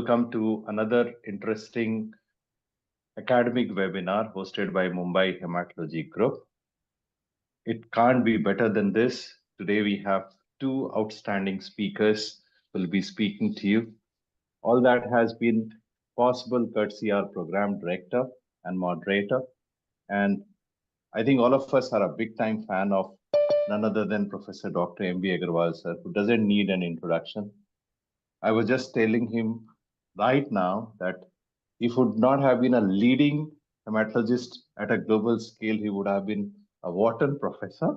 welcome to another interesting academic webinar hosted by Mumbai Hematology Group. It can't be better than this. Today we have two outstanding speakers who will be speaking to you. All that has been possible courtesy our program director and moderator. And I think all of us are a big time fan of none other than Professor Dr. M.B. Agarwal, sir, who doesn't need an introduction. I was just telling him right now that if would not have been a leading hematologist at a global scale, he would have been a Wharton professor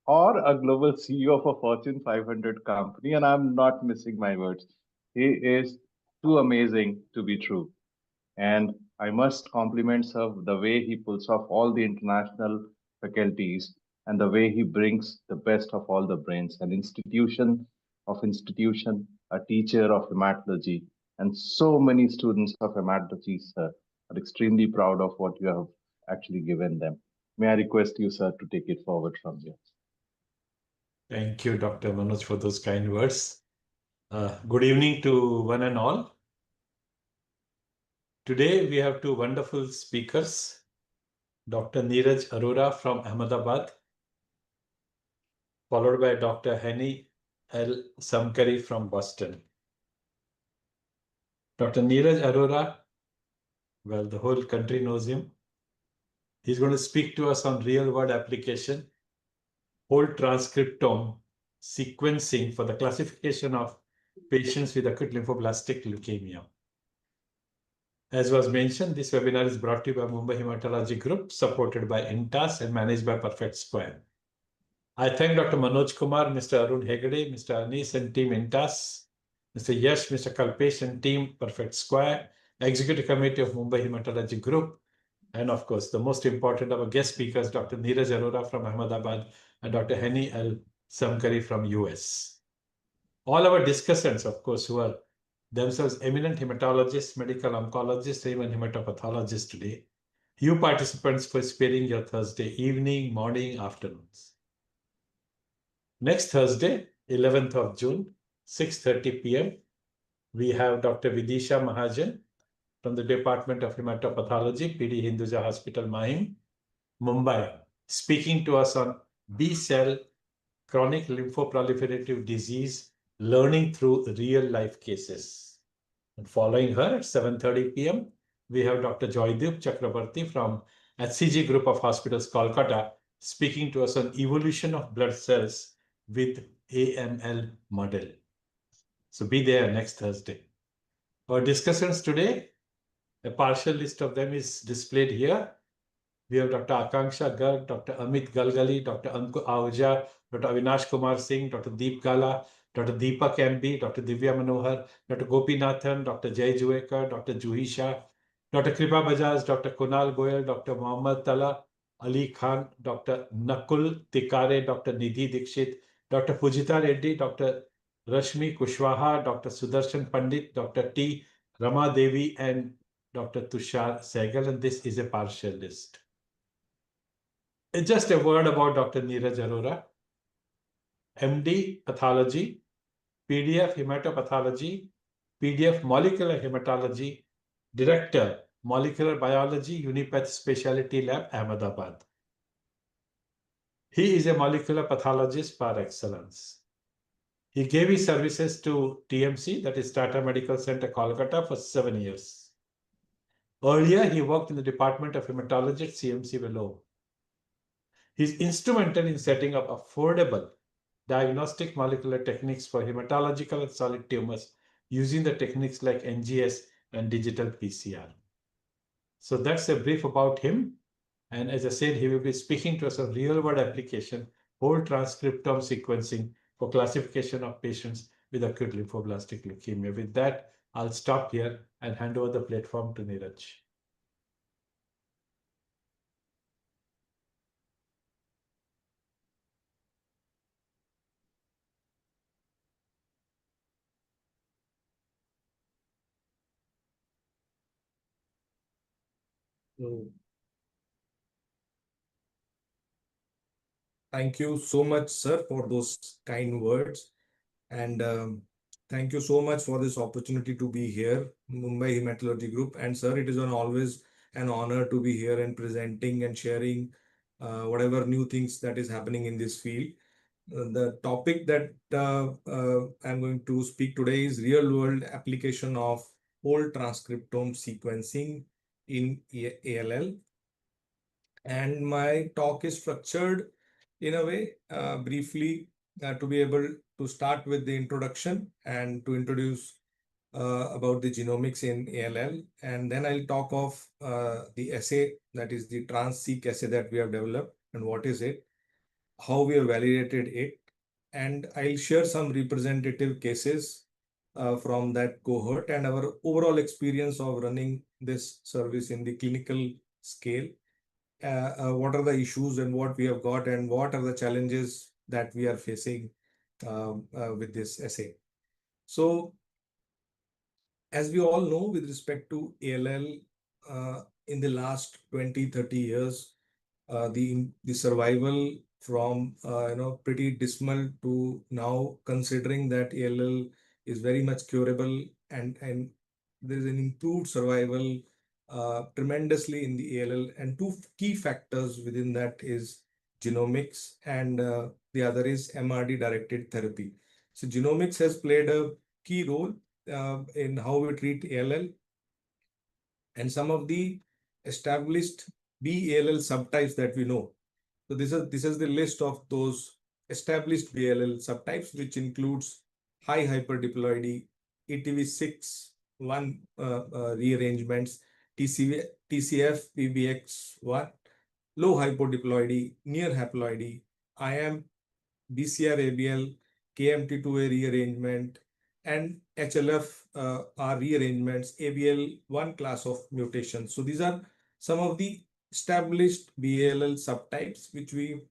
or a global CEO of a Fortune 500 company. And I'm not missing my words. He is too amazing to be true. And I must compliment sir the way he pulls off all the international faculties and the way he brings the best of all the brains, an institution, a teacher of hematology, and so many students of hematology, sir, are extremely proud of what you have actually given them. May I request you, sir, to take it forward from here? Thank you, Dr. Manoj, for those kind words. Good evening to one and all. Today, we have two wonderful speakers, Dr. Neeraj Arora from Ahmedabad, followed by Dr. Hani L. Samkari from Boston. Dr. Neeraj Arora, well, the whole country knows him. He's going to speak to us on real-world application, whole transcriptome sequencing for the classification of patients with acute lymphoblastic leukemia. As was mentioned, this webinar is brought to you by Mumbai Hematology Group, supported by INTAS and managed by Perfect Square. I thank Dr. Manoj Kumar, Mr. Arun Hegde, Mr. Anis and team INTAS, Mr. Yash, Mr. Kalpesh and team Perfect Square, Executive Committee of Mumbai Hematology Group, and of course, the most important of our guest speakers, Dr. Neeraj Arora from Ahmedabad and Dr. Hani L. Samkari from US. All our discussants, of course, who are themselves eminent hematologists, medical oncologists, even hematopathologists today. You participants for sparing your Thursday evening, morning, afternoons. Next Thursday, 11th of June, 6:30 p.m., we have Dr. Vidisha Mahajan from the Department of Hematopathology, PD Hinduja Hospital, Mahim, Mumbai, speaking to us on B-cell chronic lymphoproliferative disease, learning through real-life cases. And following her at 7:30 p.m., we have Dr. Joydeep Chakrabarti from HCG Group of Hospitals, Kolkata, speaking to us on evolution of blood cells with AML model. So be there next Thursday. Our discussants today, a partial list of them is displayed here. We have Dr. Akanksha Garg, Dr. Amit Galgali, Dr. Anku Ahuja, Dr. Avinash Kumar Singh, Dr. Deep Gala, Dr. Deepak MB, Dr. Divya Manohar, Dr. Gopinathan, Dr. Jay Juekar, Dr. Juhi Shah, Dr. Kripa Bajaj, Dr. Kunal Goyal, Dr. Mohammad Tala, Ali Khan, Dr. Nakul Tikare, Dr. Nidhi Dikshit, Dr. Pujita Reddy, Dr. Rashmi Kushwaha, Dr. Sudarshan Pandit, Dr. T. Rama Devi, and Dr. Tushar Sehgal, and this is a partial list. Just a word about Dr. Neeraj Arora, MD Pathology, PDF Hematopathology, PDF Molecular Hematology, Director, Molecular Biology, Unipath Specialty Lab, Ahmedabad. He is a molecular pathologist par excellence. He gave his services to TMC, that is Tata Medical Center, Kolkata, for 7 years. Earlier, he worked in the Department of Hematology at CMC Vellore. He is instrumental in setting up affordable diagnostic molecular techniques for hematological and solid tumors using the techniques like NGS and digital PCR. So that's a brief about him. And as I said, he will be speaking to us on real-world application, whole transcriptome sequencing for classification of patients with acute lymphoblastic leukemia. With that, I'll stop here and hand over the platform to Neeraj. Thank you so much, sir, for those kind words. And Thank you so much for this opportunity to be here, Mumbai Hematology Group. And sir, it is always an honor to be here and presenting and sharing whatever new things that is happening in this field. The topic that I'm going to speak today is real-world application of whole transcriptome sequencing in ALL. And my talk is structured in a way, briefly, to be able to start with the introduction and to introduce about the genomics in ALL. And then I'll talk of the assay, that is the trans-seq assay that we have developed and what is it, how we have validated it. And I'll share some representative cases from that cohort and our overall experience of running this service in the clinical scale. What are the issues and what we have got and what are the challenges that we are facing with this assay. So, as we all know, with respect to ALL, in the last 20-30 years, the survival from pretty dismal to now, considering that ALL is very much curable and there is an improved survival tremendously in the ALL, and two key factors within that is genomics and the other is MRD directed therapy. So genomics has played a key role in how we treat ALL, and some of the established BALL subtypes that we know. So this is the list of those established BALL subtypes, which includes high hyperdiploidy, ETV6, one rearrangements, TCF, PBX1, low hypodiploidy, near haploidy, IM, BCR-ABL, KMT2A rearrangement, and HLF are rearrangements, ABL1 class of mutations. So these are some of the established BALL subtypes, which we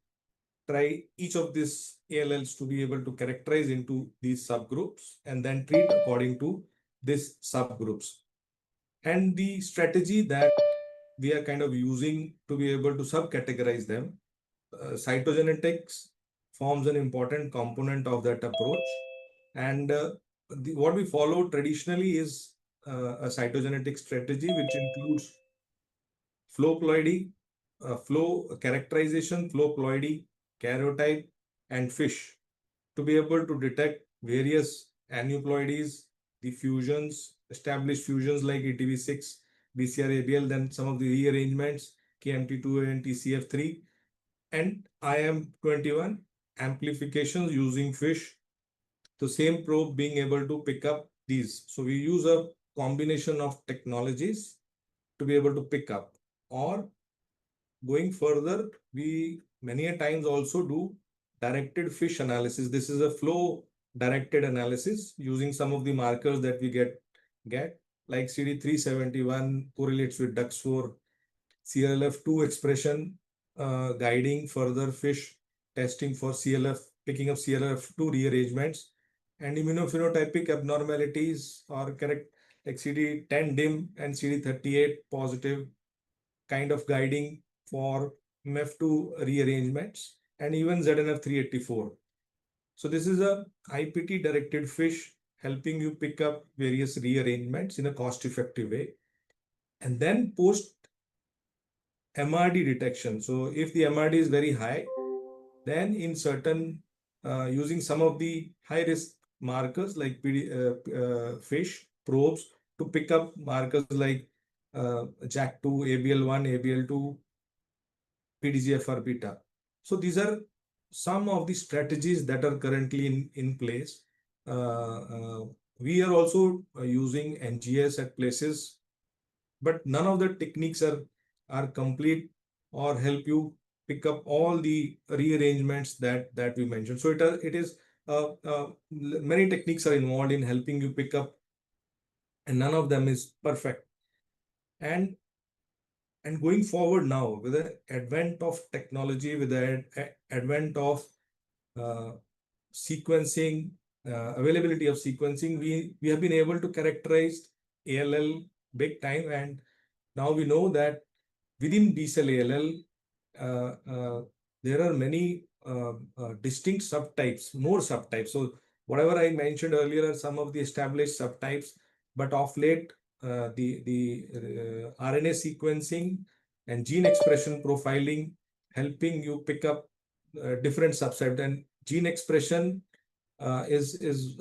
try each of these ALLs to be able to characterize into these subgroups and then treat according to these subgroups. And the strategy that we are kind of using to be able to subcategorize them, cytogenetics forms an important component of that approach. And what we follow traditionally is a cytogenetic strategy, which includes flow ploidy, flow characterization, flow ploidy, karyotype, and FISH to be able to detect various aneuploidies, the fusions, established fusions like ETV6, BCR-ABL, then some of the rearrangements, KMT2A and TCF3, and IM21 amplifications using FISH. The same probe being able to pick up these. So we use a combination of technologies to be able to pick up. Or going further, we many a times also do directed FISH analysis. This is a flow directed analysis using some of the markers that we get like CD371 correlates with DUX4, CLF2 expression guiding further FISH testing for CLF, picking up CLF2 rearrangements, and immunophenotypic abnormalities are correct like CD10 dim and CD38 positive kind of guiding for MEF2 rearrangements and even ZNF384. So this is a IPT directed FISH helping you pick up various rearrangements in a cost-effective way. And then post MRD detection. So if the MRD is very high, then in certain using some of the high risk markers like FISH probes to pick up markers like JAK2, ABL1, ABL2, PDGFR beta. So these are some of the strategies that are currently in place. We are also using NGS at places, but none of the techniques are complete or help you pick up all the rearrangements that we mentioned. So it is many techniques are involved in helping you pick up, and none of them is perfect. And going forward now, with the advent of technology, with the advent of sequencing, availability of sequencing, we have been able to characterize ALL big time, and now we know that within B-cell ALL, there are many distinct subtypes, more subtypes. So Whatever I mentioned earlier are some of the established subtypes, but of late, the RNA sequencing and gene expression profiling helping you pick up different subsets, and gene expression is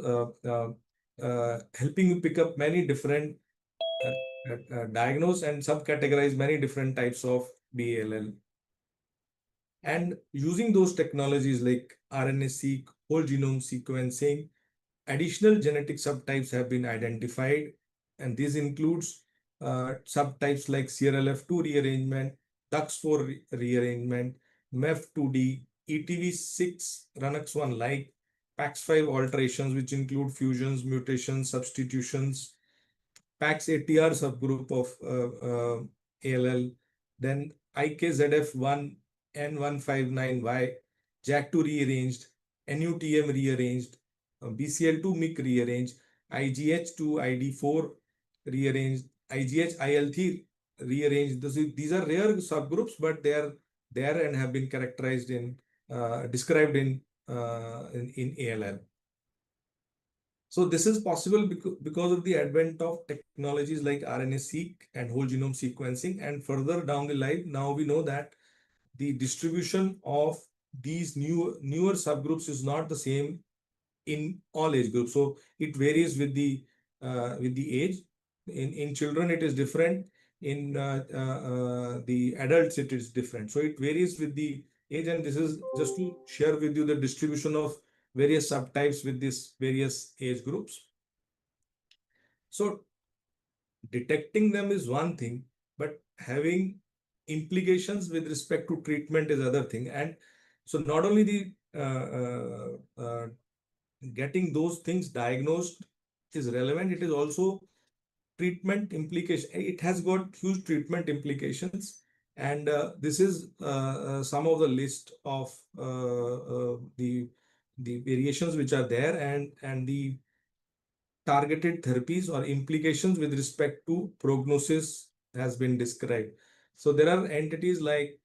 helping you pick up many different diagnose and subcategorize many different types of BALL. And using those technologies like RNA-seq, whole genome sequencing, additional genetic subtypes have been identified, and this includes subtypes like CRLF2 rearrangement, DUX4 rearrangement, MEF2D, ETV6, RUNX1-like, PAX5 alterations, which include fusions, mutations, substitutions, PAX-ATR subgroup of ALL, then IKZF1 N159Y, JAK2 rearranged, NUTM rearranged, BCL2 MYC rearranged, IGH2 ID4 rearranged, IGH IL3 rearranged. These are rare subgroups, but they are there and have been characterized in described in ALL. So this is possible because of the advent of technologies like RNA-seq and whole genome sequencing. And further down the line, now we know that the distribution of these newer subgroups is not the same in all age groups. So it varies with the age. In children, it is different. In the adults, it is different. So it varies with the age. And this is just to share with you the distribution of various subtypes with these various age groups. So detecting them is one thing, but having implications with respect to treatment is other thing. And so not only the getting those things diagnosed is relevant, it is also treatment implication. It has got huge treatment implications. And this is some of the list of the variations which are there, and the targeted therapies or implications with respect to prognosis has been described. So there are entities like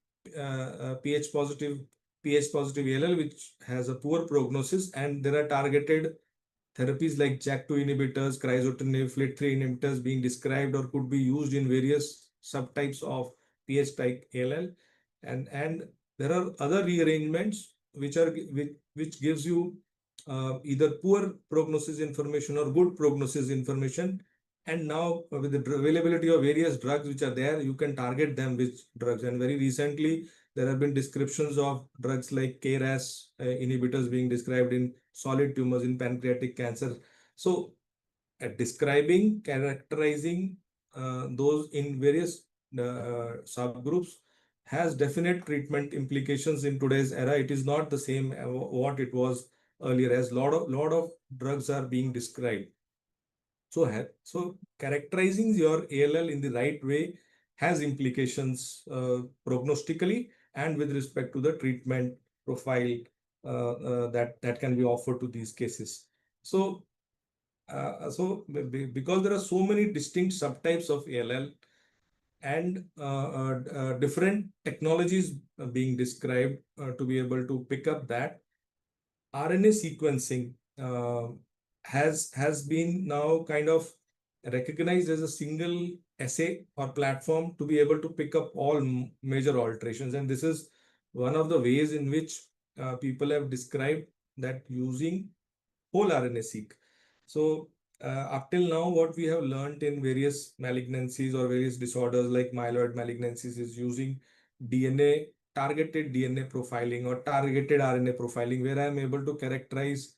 pH positive ALL, which has a poor prognosis, and there are targeted therapies like JAK2 inhibitors, crizotinib, FLT3 inhibitors being described or could be used in various subtypes of pH type ALL. And there are other rearrangements which gives you either poor prognosis information or good prognosis information. And now with the availability of various drugs which are there, you can target them with drugs. And very recently, there have been descriptions of drugs like KRAS inhibitors being described in solid tumors in pancreatic cancer. So describing, characterizing those in various subgroups has definite treatment implications in today's era. It is not the same what it was earlier, as lot of drugs are being described. So characterizing your ALL in the right way has implications prognostically and with respect to the treatment profile that can be offered to these cases. So because there are so many distinct subtypes of ALL and different technologies being described to be able to pick up that, RNA sequencing has been now kind of recognized as a single assay or platform to be able to pick up all major alterations. And this is one of the ways in which people have described that using whole RNA-seq. So up till now, what we have learned in various malignancies or various disorders like myeloid malignancies is using targeted DNA profiling or targeted RNA profiling, where I am able to characterize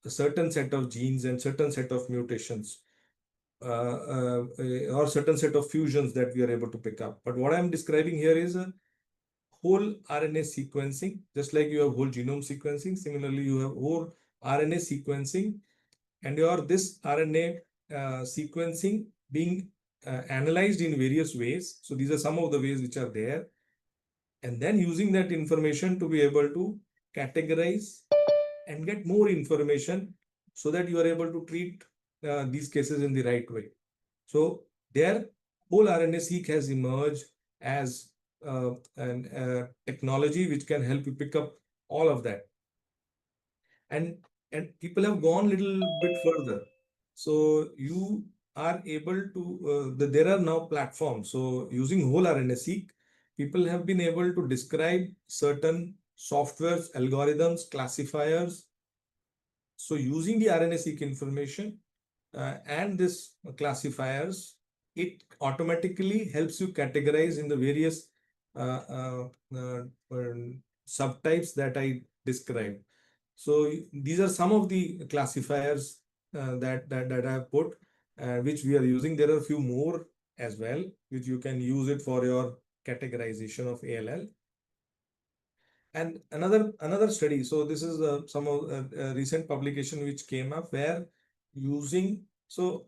a certain set of genes and certain set of mutations or certain set of fusions that we are able to pick up. But what I'm describing here is a whole RNA sequencing. Just like you have whole genome sequencing, similarly you have whole RNA sequencing, and this RNA sequencing being analyzed in various ways. So these are some of the ways which are there, and then using that information to be able to categorize and get more information so that you are able to treat these cases in the right way. So their whole RNA-seq has emerged as a technology which can help you pick up all of that. And And people have gone a little bit further. So you are able to, there are now platforms. So using whole RNA-seq, people have been able to describe certain softwares, algorithms, classifiers. So using the RNA-seq information and this classifiers, it automatically helps you categorize in the various subtypes that I described. So these are some of the classifiers that I have put, which we are using. There are a few more as well, which you can use it for your categorization of ALL. And another study. So this is some of a recent publication which came up where using so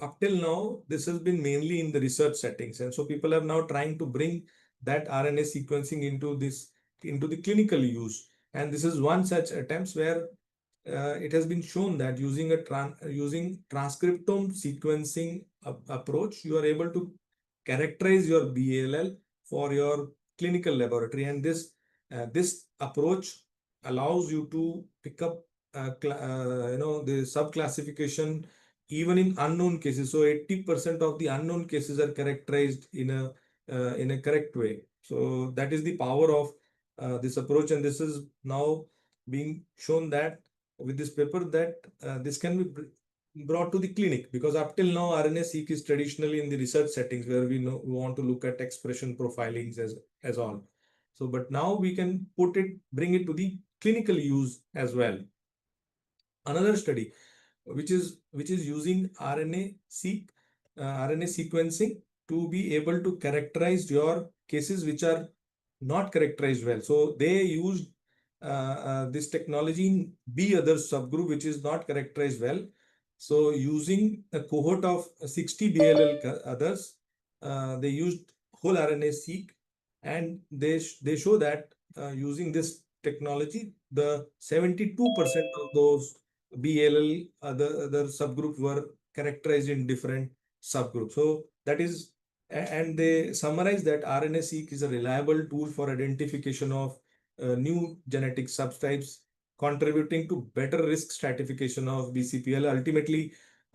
up till now this has been mainly in the research settings, and so people are now trying to bring that RNA sequencing into the clinical use. And this is one such attempts where it has been shown that using transcriptome sequencing approach, you are able to characterize your BALL for your clinical laboratory. And this approach allows you to pick up the subclassification even in unknown cases. So 80% of the unknown cases are characterized in a correct way. So that is the power of this approach, and this is now being shown that with this paper that this can be brought to the clinic, because up till now RNA-seq is traditionally in the research settings where we want to look at expression profilings as all. So, but now we can bring it to the clinical use as well. Another study, which is using RNA-seq, RNA sequencing to be able to characterize your cases which are not characterized well. So they used this technology in B other subgroup, which is not characterized well. So using a cohort of 60 BLL others, they used whole RNA-seq, and they show that using this technology, the 72% of those BLL other subgroups were characterized in different subgroups. So that is, and they summarize that RNA-seq is a reliable tool for identification of new genetic subtypes, contributing to better risk stratification of BCPL. Ultimately,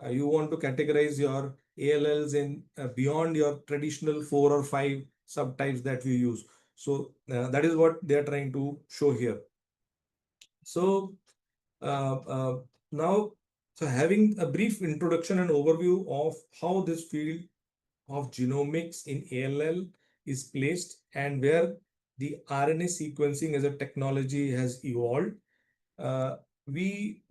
you want to categorize your ALLs in beyond your traditional 4 or 5 subtypes that we use. So that is what they are trying to show here. So now, so having a brief introduction and overview of how this field of genomics in ALL is placed and where the RNA sequencing as a technology has evolved. We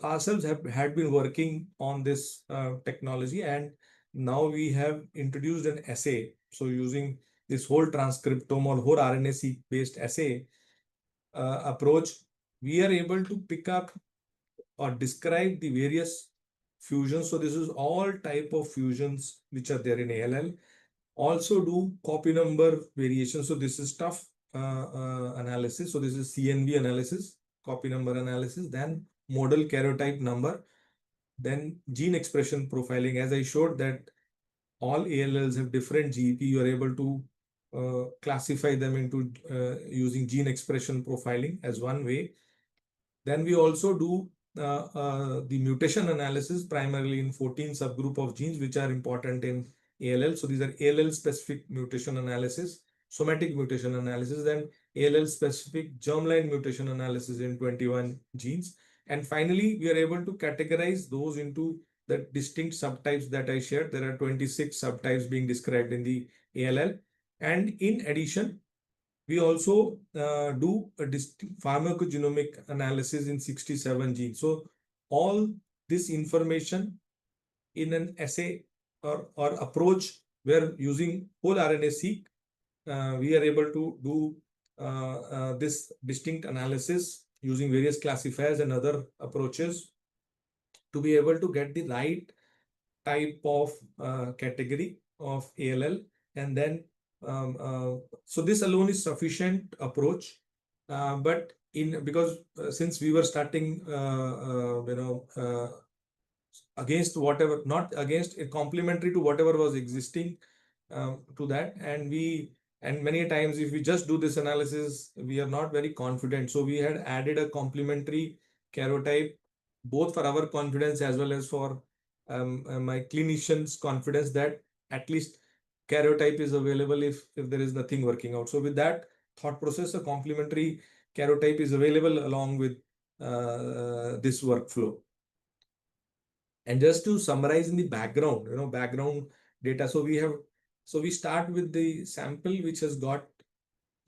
ourselves had been working on this technology, and now we have introduced an assay. So using this whole transcriptome or whole RNA-seq based assay approach, we are able to pick up or describe the various fusions. So this is all type of fusions which are there in ALL. Also do copy number variation. So this is tough analysis. So this is CNV analysis, copy number analysis, then model karyotype number, then gene expression profiling. As I showed that all ALLs have different GEP, you are able to classify them into using gene expression profiling as one way. Then we also do the mutation analysis primarily in 14 subgroup of genes which are important in ALL. So these are ALL specific mutation analysis, somatic mutation analysis, then ALL specific germline mutation analysis in 21 genes. And finally, we are able to categorize those into the distinct subtypes that I shared. There are 26 subtypes being described in the ALL. And in addition, we also do a pharmacogenomic analysis in 67 genes. So all this information in an assay or approach where using whole RNA-seq, we are able to do this distinct analysis using various classifiers and other approaches to be able to get the right type of category of ALL. And then so this alone is sufficient approach, but because since we were starting against whatever, not against, complementary to whatever was existing to that, and many times if we just do this analysis, we are not very confident. So we had added a complementary karyotype, both for our confidence as well as for my clinician's confidence that at least karyotype is available if there is nothing working out. So with that thought process, a complementary karyotype is available along with this workflow. And just to summarize in the background, background data. So we start with the sample which has got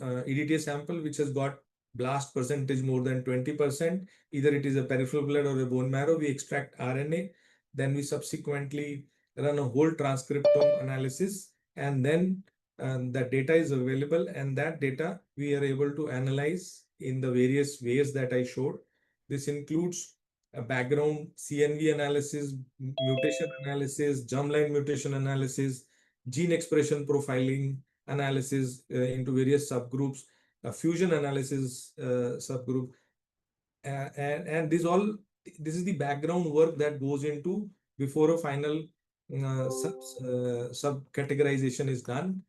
EDTA sample which has got blast percentage more than 20%. Either it is a peripheral blood or a bone marrow. We extract RNA. Then we subsequently run a whole transcriptome analysis, and then the data is available, and that data we are able to analyze in the various ways that I showed. This includes a background CNV analysis, mutation analysis, germline mutation analysis, gene expression profiling analysis into various subgroups, fusion analysis subgroup, and this is the background work that goes into before a final subcategorization is done.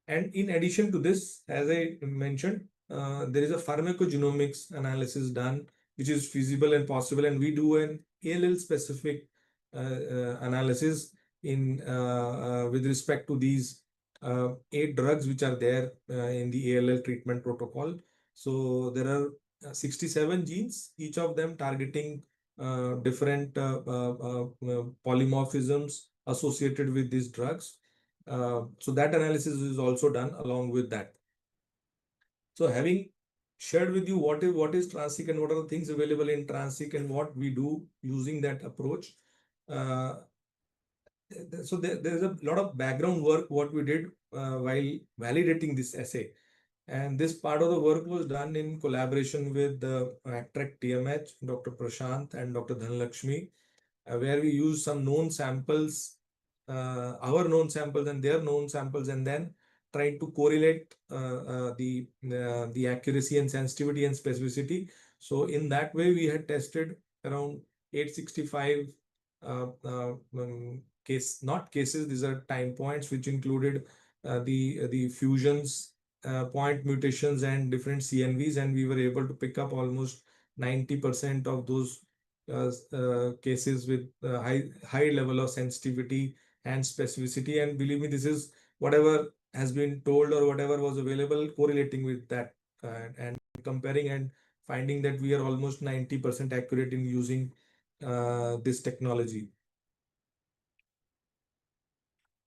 And in addition to this, as I mentioned, there is a pharmacogenomics analysis done, which is feasible and possible, and we do an ALL specific analysis in with respect to these 8 drugs which are there in the ALL treatment protocol. So there are 67 genes, each of them targeting different polymorphisms associated with these drugs. So that analysis is also done along with that. So having shared with you what is Transseq and what are the things available in Transseq and what we do using that approach. So there is a lot of background work what we did while validating this assay. And this part of the work was done in collaboration with the Attract TMH, Dr. Prashant and Dr. Dhanlakshmi, where we use some known samples, our known samples and their known samples, and then try to correlate the accuracy and sensitivity and specificity. So in that way, we had tested around 865 not cases, these are time points, which included the fusions, point mutations and different CNVs, and we were able to pick up almost 90% of those cases with high level of sensitivity and specificity. And believe me, this is whatever has been told or whatever was available correlating with that and comparing and finding that we are almost 90% accurate in using this technology.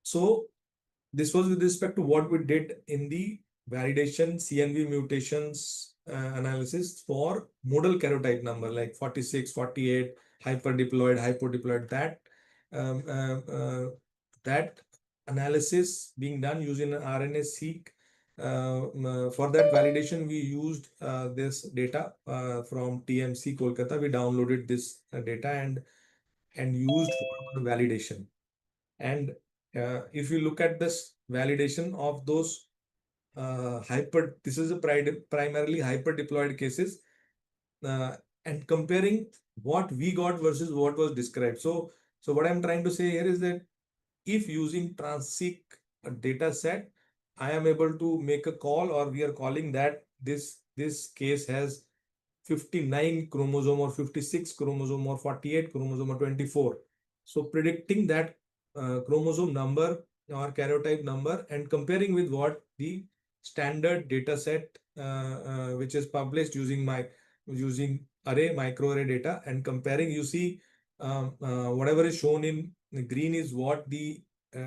So this was with respect to what we did in the validation CNV mutations analysis for modal karyotype number like 46, 48, hyperdiploid, hypodiploid, that analysis being done using an RNA-seq. For that validation, we used this data from TMC Kolkata. We downloaded this data and used for validation. And if you look at this validation of those this is a primarily hyperdiploid cases, and comparing what we got versus what was described. So what I'm trying to say here is that if using Transseq data set, I am able to make a call, or we are calling that this case has 59 chromosome or 56 chromosome or 48 chromosome or 24. So predicting that chromosome number or karyotype number and comparing with what the standard data set which is published using array microarray data, and comparing, you see whatever is shown in green is what the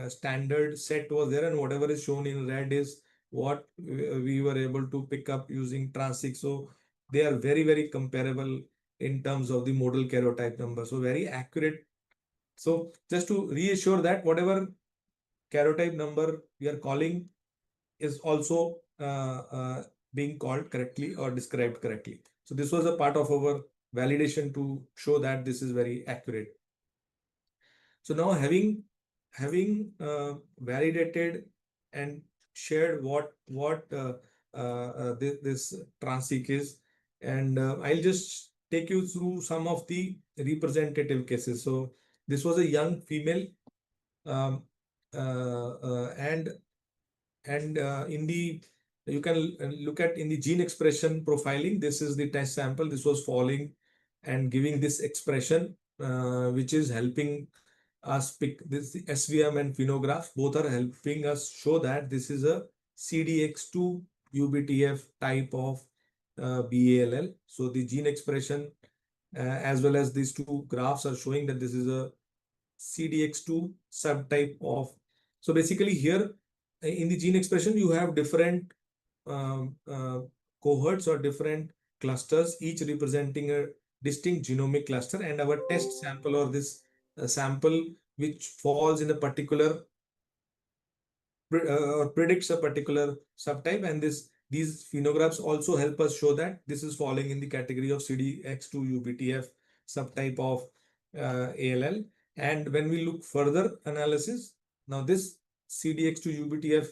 standard set was there, and whatever is shown in red is what we were able to pick up using Transseq. So they are very, very comparable in terms of the modal karyotype number. So very accurate. So just to reassure that whatever karyotype number we are calling is also being called correctly or described correctly. So this was a part of our validation to show that this is very accurate. So now having validated and shared what this Transseq is, and I'll just take you through some of the representative cases. So this was a young female, and in the you can look at in the gene expression profiling. This is the test sample. This was following and giving this expression, which is helping us pick this SVM and phenograph. Both are helping us show that this is a CDX2 UBTF type of BALL. So the gene expression as well as these two graphs are showing that this is a CDX2 subtype of. So basically here in the gene expression, you have different um, uh, cohorts or different clusters, each representing a distinct genomic cluster, and our test sample or this sample which falls in a particular or predicts a particular subtype, and these phenographs also help us show that this is falling in the category of CDX2 UBTF subtype of ALL. And when we look further analysis, now this CDX2 UBTF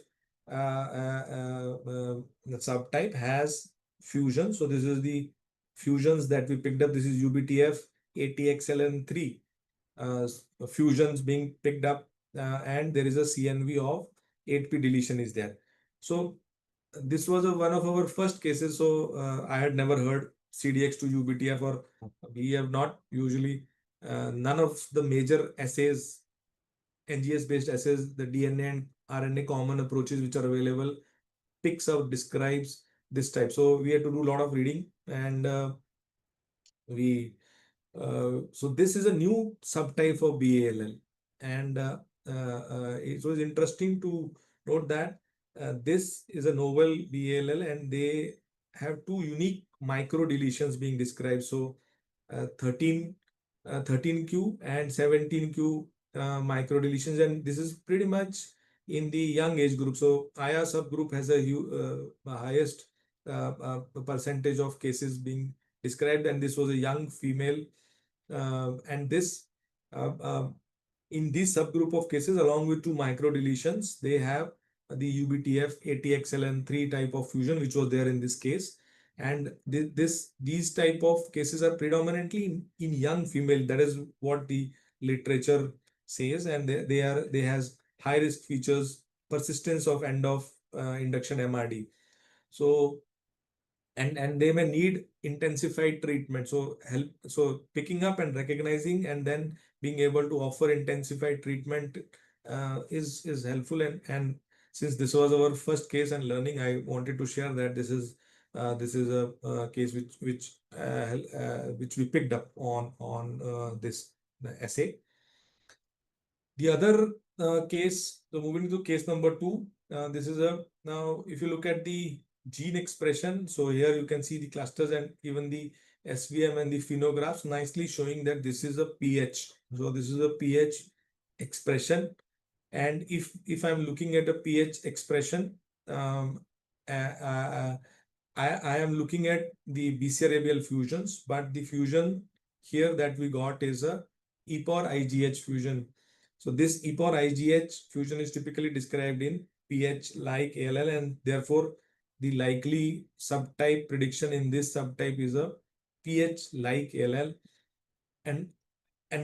subtype has fusion. So this is the fusions that we picked up. This is UBTF ATXLN3 fusions being picked up, and there is a CNV of 8p deletion is there. So this was one of our first cases. So I had never heard CDX2 UBTF, or we have not usually none of the major assays, NGS based assays, the DNA and RNA common approaches which are available, picks out, describes this type. So we had to do a lot of reading, and so this is a new subtype of BALL, and it was interesting to note that this is a novel BALL, and they have two unique micro deletions being described. So 13q and 17q micro deletions, and this is pretty much in the young age group. So IA subgroup has a highest percentage of cases being described, and this was a young female, and this in this subgroup of cases, along with two micro deletions, they have the UBTF ATXLN3 type of fusion, which was there in this case. And these type of cases are predominantly in young female. That is what the literature says, and they has high risk features, persistence of end of induction MRD. So and they may need intensified treatment. So picking up and recognizing and then being able to offer intensified treatment is helpful. And since this was our first case and learning, I wanted to share that this is a case which we picked up on this essay. The other case, so moving to case number 2, this is now if you look at the gene expression, so here you can see the clusters and even the SVM and the phenographs nicely showing that this is a PH. So this is a PH expression, and if I'm looking at a PH expression, I am looking at the BCR-ABL fusions, but the fusion here that we got is a EPOR-IGH fusion. So this EPOR-IGH fusion is typically described in PH-like ALL, and therefore the likely subtype prediction in this subtype is a PH-like ALL. And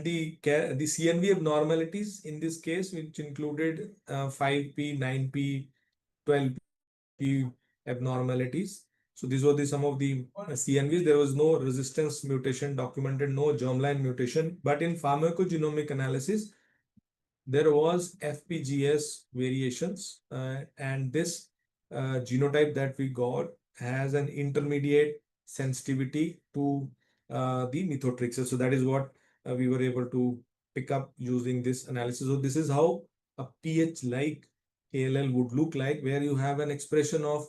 the CNV abnormalities in this case, which included 5p, 9p, 12p abnormalities. So these were some of the CNVs. There was no resistance mutation documented, no germline mutation, but in pharmacogenomic analysis, there was FPGS variations, and this genotype that we got has an intermediate sensitivity to the methotrexate. So that is what we were able to pick up using this analysis. So this is how a PH-like ALL would look like, where you have an expression of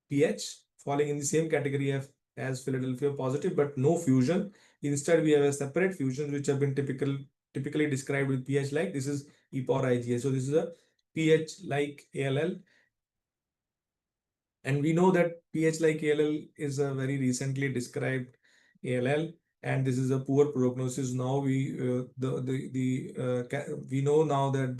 PH falling in the same category as Philadelphia positive, but no fusion. Instead, we have a separate fusion which have been typically described with PH-like. This is EPOR-IGA. So this is a PH-like ALL. And we know that PH-like ALL is a very recently described ALL, and this is a poor prognosis. Now we know now that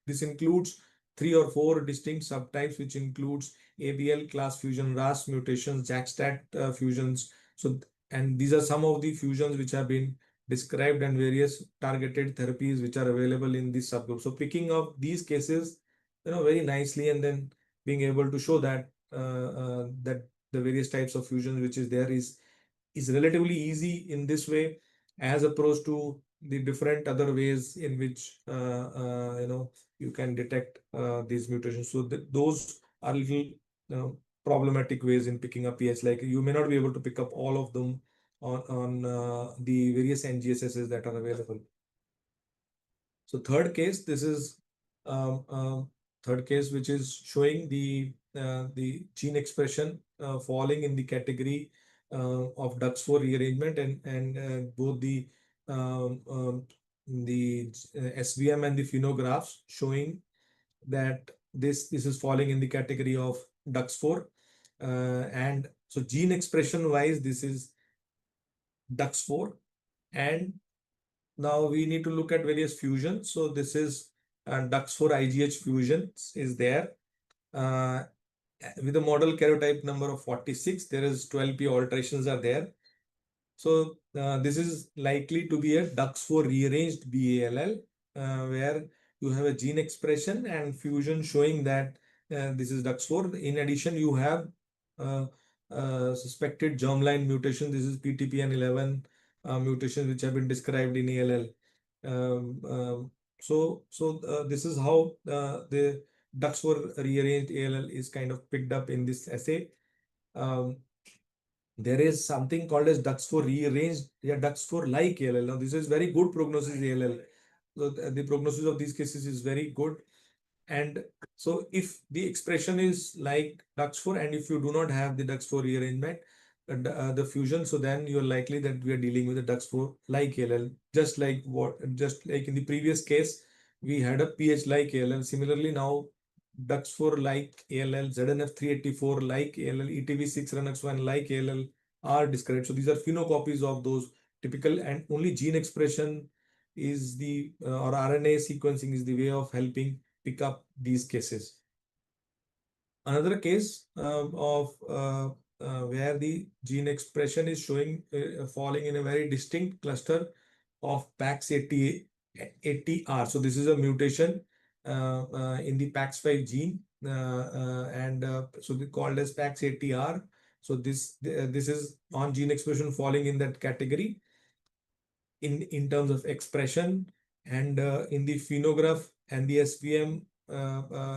this includes 3 or 4 distinct subtypes, which includes ABL class fusion, RAS mutations, JAK-STAT fusions. So, and these are some of the fusions which have been described and various targeted therapies which are available in this subgroup. So picking up these cases, very nicely, and then being able to show that that the various types of fusions which is there is is relatively easy in this way, as opposed to the different other ways in which you can detect these mutations. So those are little problematic ways in picking up pH. Like you may not be able to pick up all of them on the various NGSSs that are available. So third case, this is third case, which is showing the gene expression falling in the category of DUX4 rearrangement, and both the SVM and the phenographs showing that this is falling in the category of DUX4, and so gene expression wise, this is DUX4, and now we need to look at various fusions. So this is DUX4 IGH fusions is there. With a model karyotype number of 46, there is 12p alterations are there. So this is likely to be a DUX4 rearranged BALL, where you have a gene expression and fusion showing that this is DUX4. In addition, you have suspected germline mutation. This is PTPN11 mutations which have been described in ALL. This is how the DUX4 rearranged ALL is kind of picked up in this assay. There is something called as DUX4 rearranged, DUX4 like ALL. Now, this is very good prognosis ALL. So the prognosis of these cases is very good. And so if the expression is like DUX4, and if you do not have the DUX4 rearrangement, the fusion, so then you're likely that we are dealing with a DUX4 like ALL, just like in the previous case, we had a PH like ALL. Similarly, now DUX4 like ALL, ZNF384 like ALL, ETV6 RUNX1 like ALL are described. So these are phenocopies of those typical, and only gene expression is the or RNA sequencing is the way of helping pick up these cases. Another case of where the gene expression is showing falling in a very distinct cluster of PAX80R. So this is a mutation in the PAX5 gene, so they called as PAX80R. So this is on gene expression falling in that category in terms of expression, and in the phenograph and the SVM,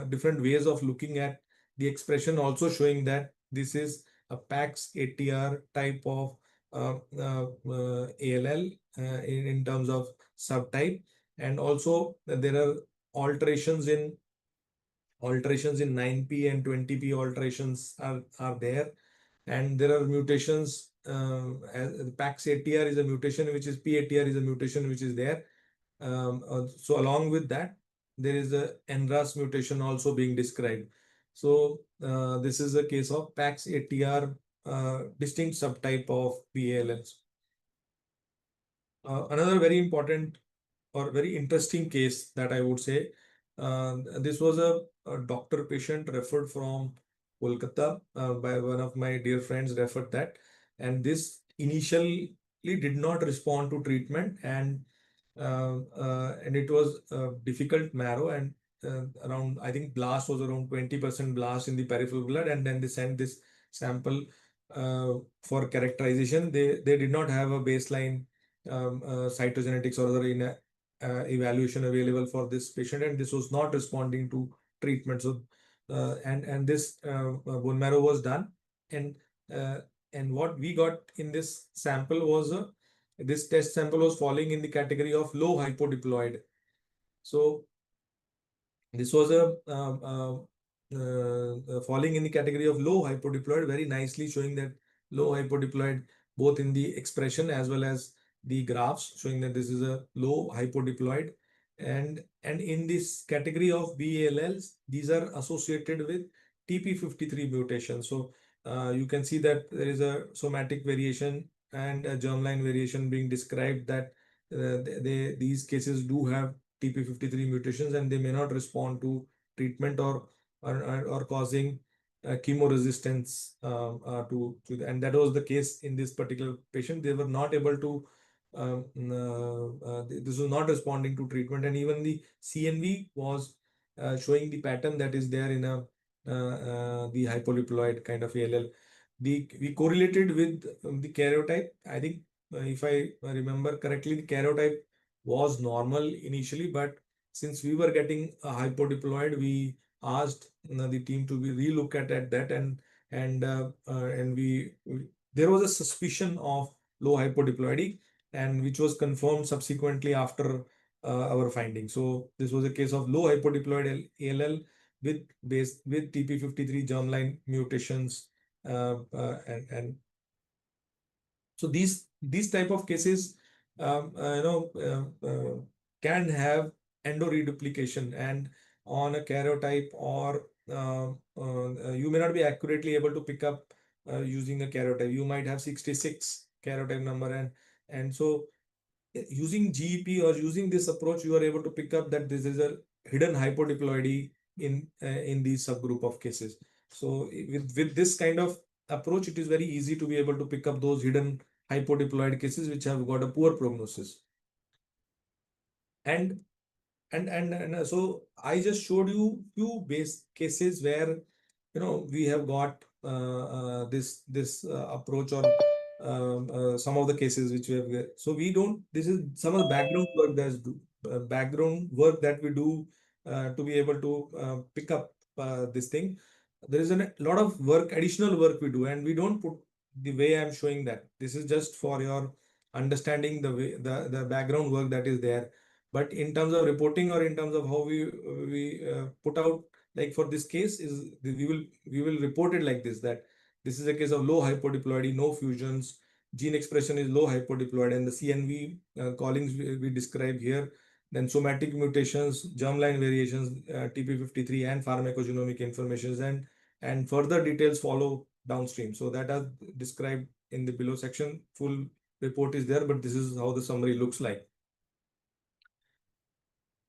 different ways of looking at the expression also showing that this is a PAX80R type of ALL in terms of subtype, and also there are alterations in 9p and 20p alterations are there, and there are mutations. PAX80R is a mutation which is P80R is a mutation which is there. So along with that, there is a NRAS mutation also being described. So this is a case of PAX80R distinct subtype of PALLs. Another very important or very interesting case that I would say, this was a doctor patient referred from Kolkata by one of my dear friends referred that, and this initially did not respond to treatment, and it was difficult marrow, and around, I think blast was around 20% blast in the peripheral blood, and then they sent this sample for characterization. They did not have a baseline cytogenetics or other evaluation available for this patient, and this was not responding to treatment. So and this bone marrow was done, and what we got in this sample was this test sample was falling in the category of low hypodiploid. So this was falling in the category of low hypodiploid, very nicely showing that low hypodiploid both in the expression as well as the graphs, showing that this is a low hypodiploid, and in this category of BALLs, these are associated with TP53 mutation. So you can see that there is a somatic variation and a germline variation being described, that these cases do have TP53 mutations, and they may not respond to treatment or causing chemoresistance and that was the case in this particular patient. They were not able to this was not responding to treatment, and even the CNV was showing the pattern that is there in the hypoliploid kind of ALL. we correlated with the karyotype. I think if I remember correctly, the karyotype was normal initially, but since we were getting a hypodiploid, we asked the team to be relook at that, and there was a suspicion of low hypodiploidy, and which was confirmed subsequently after our finding. So this was a case of low hypodiploid ALL with TP53 germline mutations, and so these type of cases can have endoreduplication, and on a karyotype, or you may not be accurately able to pick up using a karyotype. You might have 66 karyotype number, and so using GEP or using this approach, you are able to pick up that this is a hidden hypodiploidy in these subgroup of cases. So with this kind of approach, it is very easy to be able to pick up those hidden hypodiploid cases which have got a poor prognosis. And so I just showed you few base cases where we have got this approach, or some of the cases which we have. So we don't. This is some of the background work that we do to be able to pick up this thing. There is a lot of work, additional work we do, and we don't put the way I'm showing that. This is just for your understanding the way the background work that is there. But in terms of reporting, or in terms of how we put out, like for this case, is we will report it like this, that this is a case of low hypodiploidy, no fusions, gene expression is low hypodiploid, and the CNV callings we describe here. Then somatic mutations, germline variations, TP53, and pharmacogenomic informations, and further details follow downstream. So that are described in the below section. Full report is there, but this is how the summary looks like.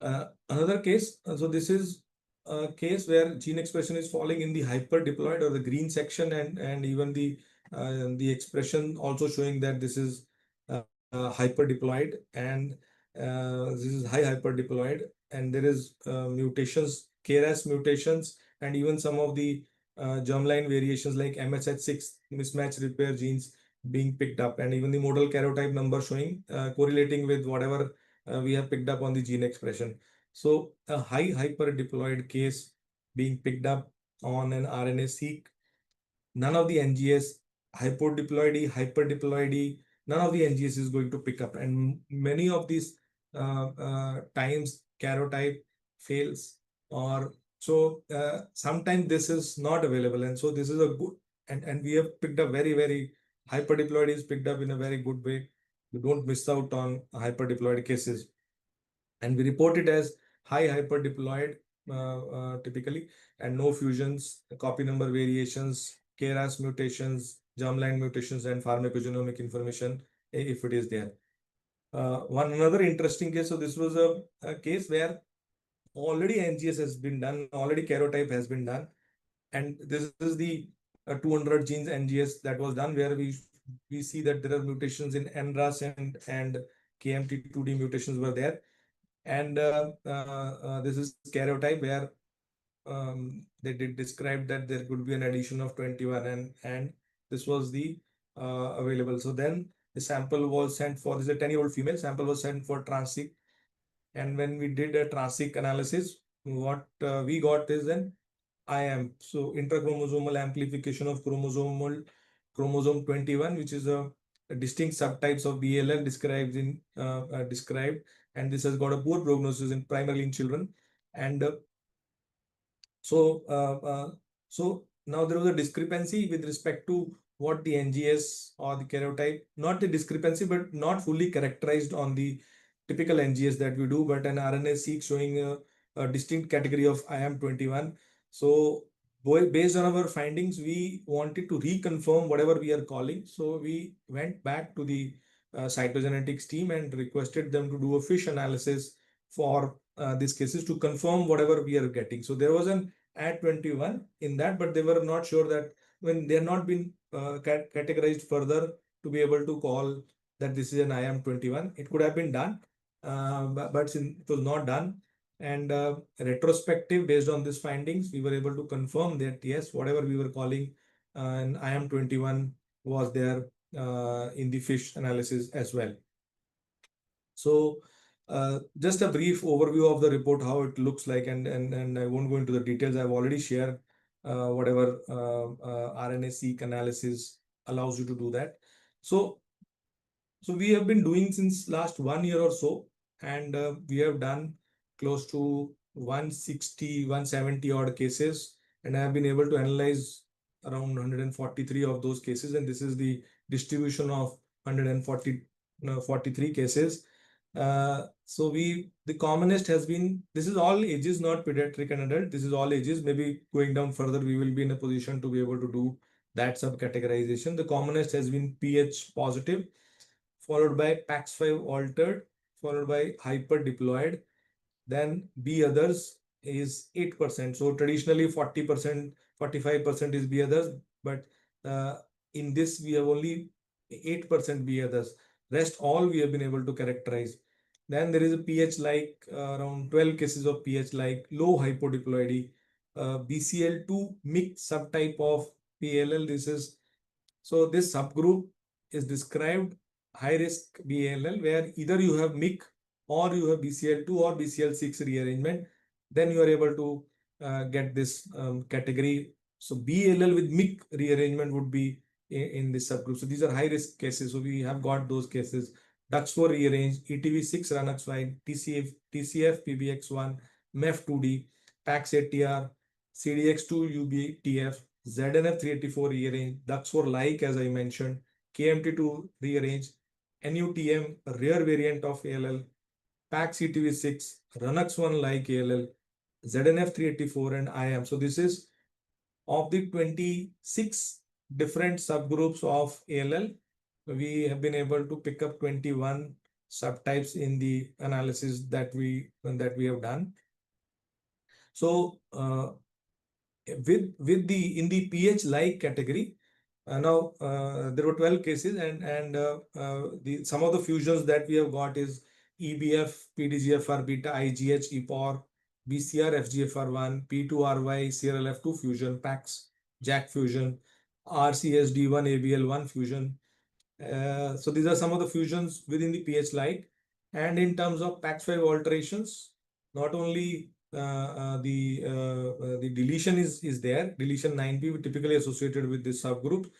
Another case, so this is a case where gene expression is falling in the hyperdiploid or the green section, and even the expression also showing that this is hyperdiploid, and this is high hyperdiploid, and there is mutations, KRAS mutations, and even some of the germline variations like MHH6 mismatch repair genes being picked up, and even the modal karyotype number showing correlating with whatever we have picked up on the gene expression. So a high hyperdiploid case being picked up on an RNA-seq. None of the NGS, hyperdiploidy, none of the NGS is going to pick up. And many of these times karyotype fails, or so sometimes this is not available. And so this is a good, and we have picked up very hyperdiploid is picked up in a very good way. You don't miss out on hyperdiploid cases. And we report it as high hyperdiploid typically, and no fusions, copy number variations, KRAS mutations, germline mutations, and pharmacogenomic information if it is there. One another interesting case. So this was a case where already NGS has been done, already karyotype has been done, and this is the 200 genes NGS that was done, where we see that there are mutations in NRAS and KMT2D mutations were there. And this is karyotype, where they did describe that there could be an addition of 21, and this was the available. So then the sample was sent for, this is a 10-year-old female, sample was sent for transseq, and when we did a transseq analysis, what we got is an IAM, so intrachromosomal amplification of chromosome 21, which is a distinct subtypes of BLL described, and this has got a poor prognosis in primarily in children. And so now there was a discrepancy with respect to what the NGS or the karyotype, not the discrepancy, but not fully characterized on the typical NGS that we do, but an RNA-seq showing a distinct category of IAM21. So based on our findings, we wanted to reconfirm whatever we are calling. So we went back to the cytogenetics team and requested them to do a FISH analysis for these cases to confirm whatever we are getting. So there was an AD21 in that, but they were not sure that when they have not been categorized further to be able to call that this is an IAM21. It could have been done, but it was not done. And retrospective, based on these findings, we were able to confirm that yes, whatever we were calling and IM21 was there in the fish analysis as well. So just a brief overview of the report, how it looks like, and I won't go into the details. I've already shared whatever RNA-seq analysis allows you to do that. So we have been doing since last 1 year or so, and we have done close to 160, 170 odd cases, and I have been able to analyze around 143 of those cases, and this is the distribution of 143 cases. So the commonest has been, this is all ages, not pediatric and adult. This is all ages. Maybe going down further, we will be in a position to be able to do that subcategorization. The commonest has been pH positive, followed by PAX5 altered, followed by hyperdiploid. Then B others is 8%. So traditionally 40%, 45% is B others, but in this we have only 8% B others. Rest all we have been able to characterize. Then there is a pH like around 12 cases of pH like low hypodiploidy, BCL2 mixed subtype of PLL. So this subgroup is described high risk BALL, where either you have MIC or you have BCL2 or BCL6 rearrangement, then you are able to get this category. So BALL with MIC rearrangement would be in this subgroup. So these are high risk cases. So we have got those cases. DUX4 rearranged, ETV6 Ranux5, TCF PBX1, MEF2D, PAX8TR, CDX2 UBTF, ZNF384 rearranged, DUX4 like as I mentioned, KMT2 rearranged, NUTM, a rare variant of ALL, PAX-ETV6, RUNX1 like ALL, ZNF384, and IAM. So this is of the 26 different subgroups of ALL. We have been able to pick up 21 subtypes in the analysis that we have done. So with the in the pH like category, now there were 12 cases, and some of the fusions that we have got is EBF, PDGFR beta, IGH, EPOR, BCR, FGFR1, P2RY, CRLF2 fusion, PAX, JAK fusion, RCSD1, ABL1 fusion. So these are some of the fusions within the pH like. And in terms of PAX5 alterations, not only the deletion is there, deletion 9p typically associated with this subgroup.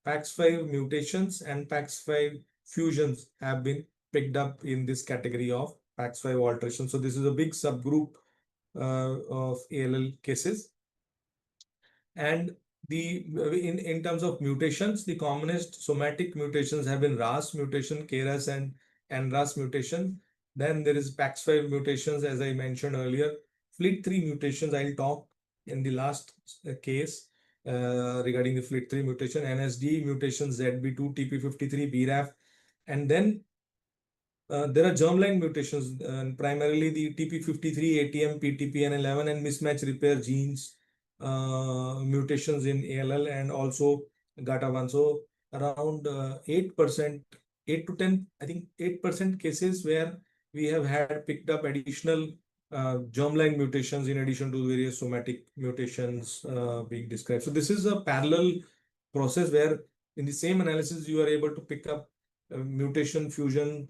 PAX5 mutations and PAX5 fusions have been picked up in this category of PAX5 alterations. So this is a big subgroup of ALL cases. And in terms of mutations, the commonest somatic mutations have been RAS mutation, KRAS, and NRAS mutation. Then there is PAX5 mutations, as I mentioned earlier. FLT3 mutations, I'll talk in the last case regarding the FLT3 mutation, NSD mutations, ZB2, TP53, BRAF. And then there are germline mutations, primarily the TP53, ATM, PTPN11, and mismatch repair genes mutations in ALL, and also GATA1. So around 8%, 8 to 10, I think 8% cases where we have had picked up additional germline mutations in addition to various somatic mutations being described. So this is a parallel process where in the same analysis you are able to pick up mutation, fusion,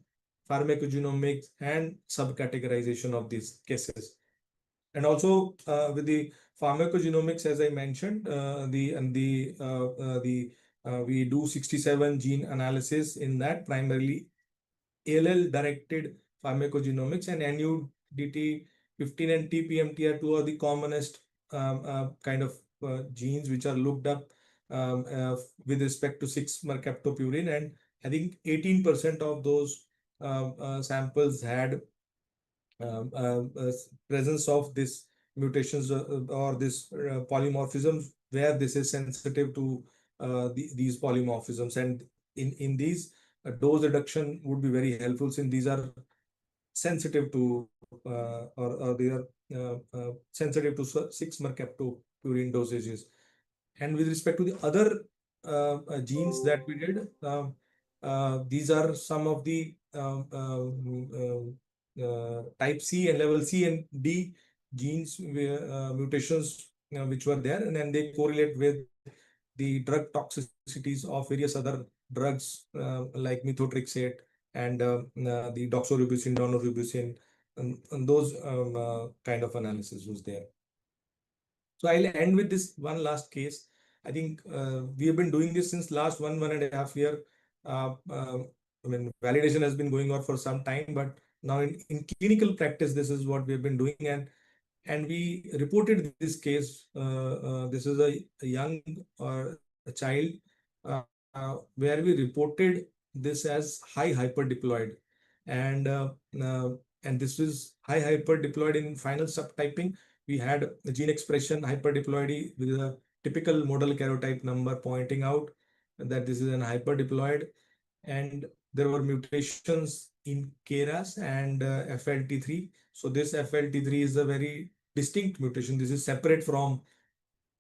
pharmacogenomics, and subcategorization of these cases. And also with the pharmacogenomics, as I mentioned, we do 67 gene analysis in that, primarily ALL directed pharmacogenomics, and NUDT15 and TPMTR2 are the commonest kind of genes which are looked up with respect to 6-mercaptopurine, and I think 18% of those samples had presence of this mutations or this polymorphisms, where this is sensitive to these polymorphisms. And in these, dose reduction would be very helpful, since these are sensitive to or they are sensitive to 6-mercaptopurine dosages. And with respect to the other genes that we did, these are some of the type C and level C and D genes mutations which were there, and then they correlate with the drug toxicities of various other drugs like methotrexate and the doxorubicin, daunorubicin, and those kind of analysis was there. So I'll end with this one last case. I think we have been doing this since last 1.5 year. I mean, validation has been going on for some time, but now in clinical practice, this is what we have been doing. And we reported this case. This is a young or a child where we reported this as high hyperdiploid. And this is high hyperdiploid in final subtyping. We had the gene expression hyperdiploidy with a typical model karyotype number pointing out that this is an hyperdiploid, and there were mutations in KRAS and FLT3. So this FLT3 is a very distinct mutation. This is separate from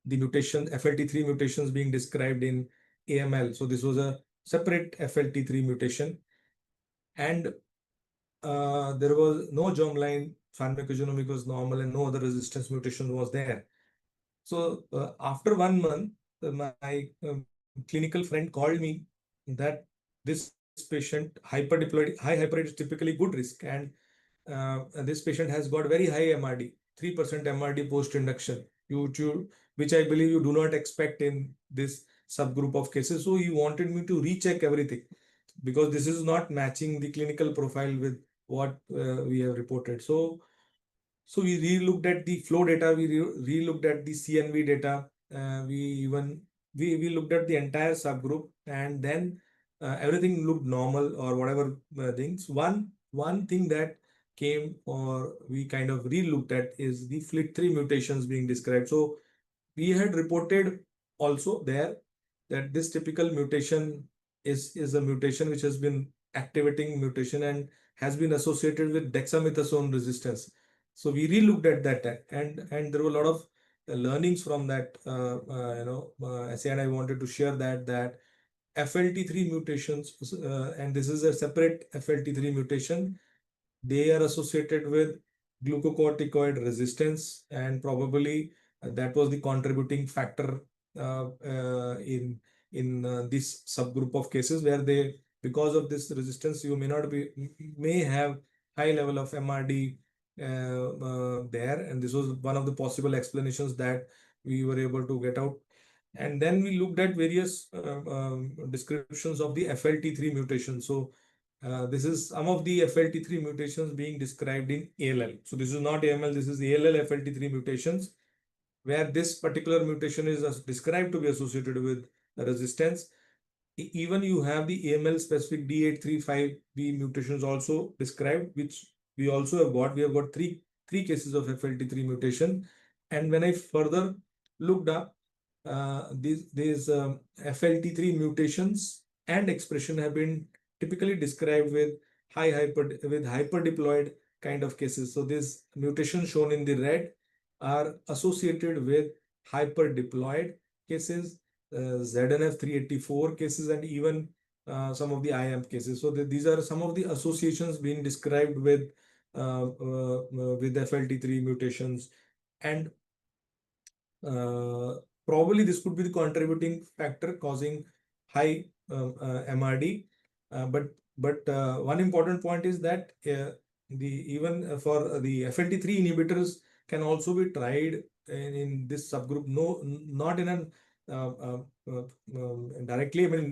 the mutation FLT3 mutations being described in AML. So this was a separate FLT3 mutation, and there was no germline, pharmacogenomic was normal, and no other resistance mutation was there. So after 1 month, my clinical friend called me that this patient hyperdiploid, high hyper is typically good risk, and this patient has got very high MRD, 3% MRD post-induction, which I believe you do not expect in this subgroup of cases. So he wanted me to recheck everything because this is not matching the clinical profile with what we have reported. So we re-looked at the flow data, we re-looked at the CNV data, we looked at the entire subgroup, and then everything looked normal or whatever things. One thing that came or we kind of re-looked at is the FLT3 mutations being described. So we had reported also there that this typical mutation is a mutation which has been activating mutation and has been associated with dexamethasone resistance. So we re-looked at that, and there were a lot of learnings from that essay, and I wanted to share that FLT3 mutations, and this is a separate FLT3 mutation, they are associated with glucocorticoid resistance, and probably that was the contributing factor in this subgroup of cases where they, because of this resistance, you may have high level of MRD there, and this was one of the possible explanations that we were able to get out. And then we looked at various descriptions of the FLT3 mutation. So this is some of the FLT3 mutations being described in ALL. So this is not AML, this is ALL FLT3 mutations, where this particular mutation is described to be associated with resistance. Even you have the AML specific D835B mutations also described, which we also have got. We have got three cases of FLT3 mutation. And when I further looked up, these FLT3 mutations and expression have been typically described with hyperdiploid kind of cases. So these mutations shown in the red are associated with hyperdiploid cases, ZNF384 cases, and even some of the IAM cases. So these are some of the associations being described with FLT3 mutations, and probably this could be the contributing factor causing high MRD. But one important point is that even for the FLT3 inhibitors can also be tried in this subgroup. No, not in an directly. I mean,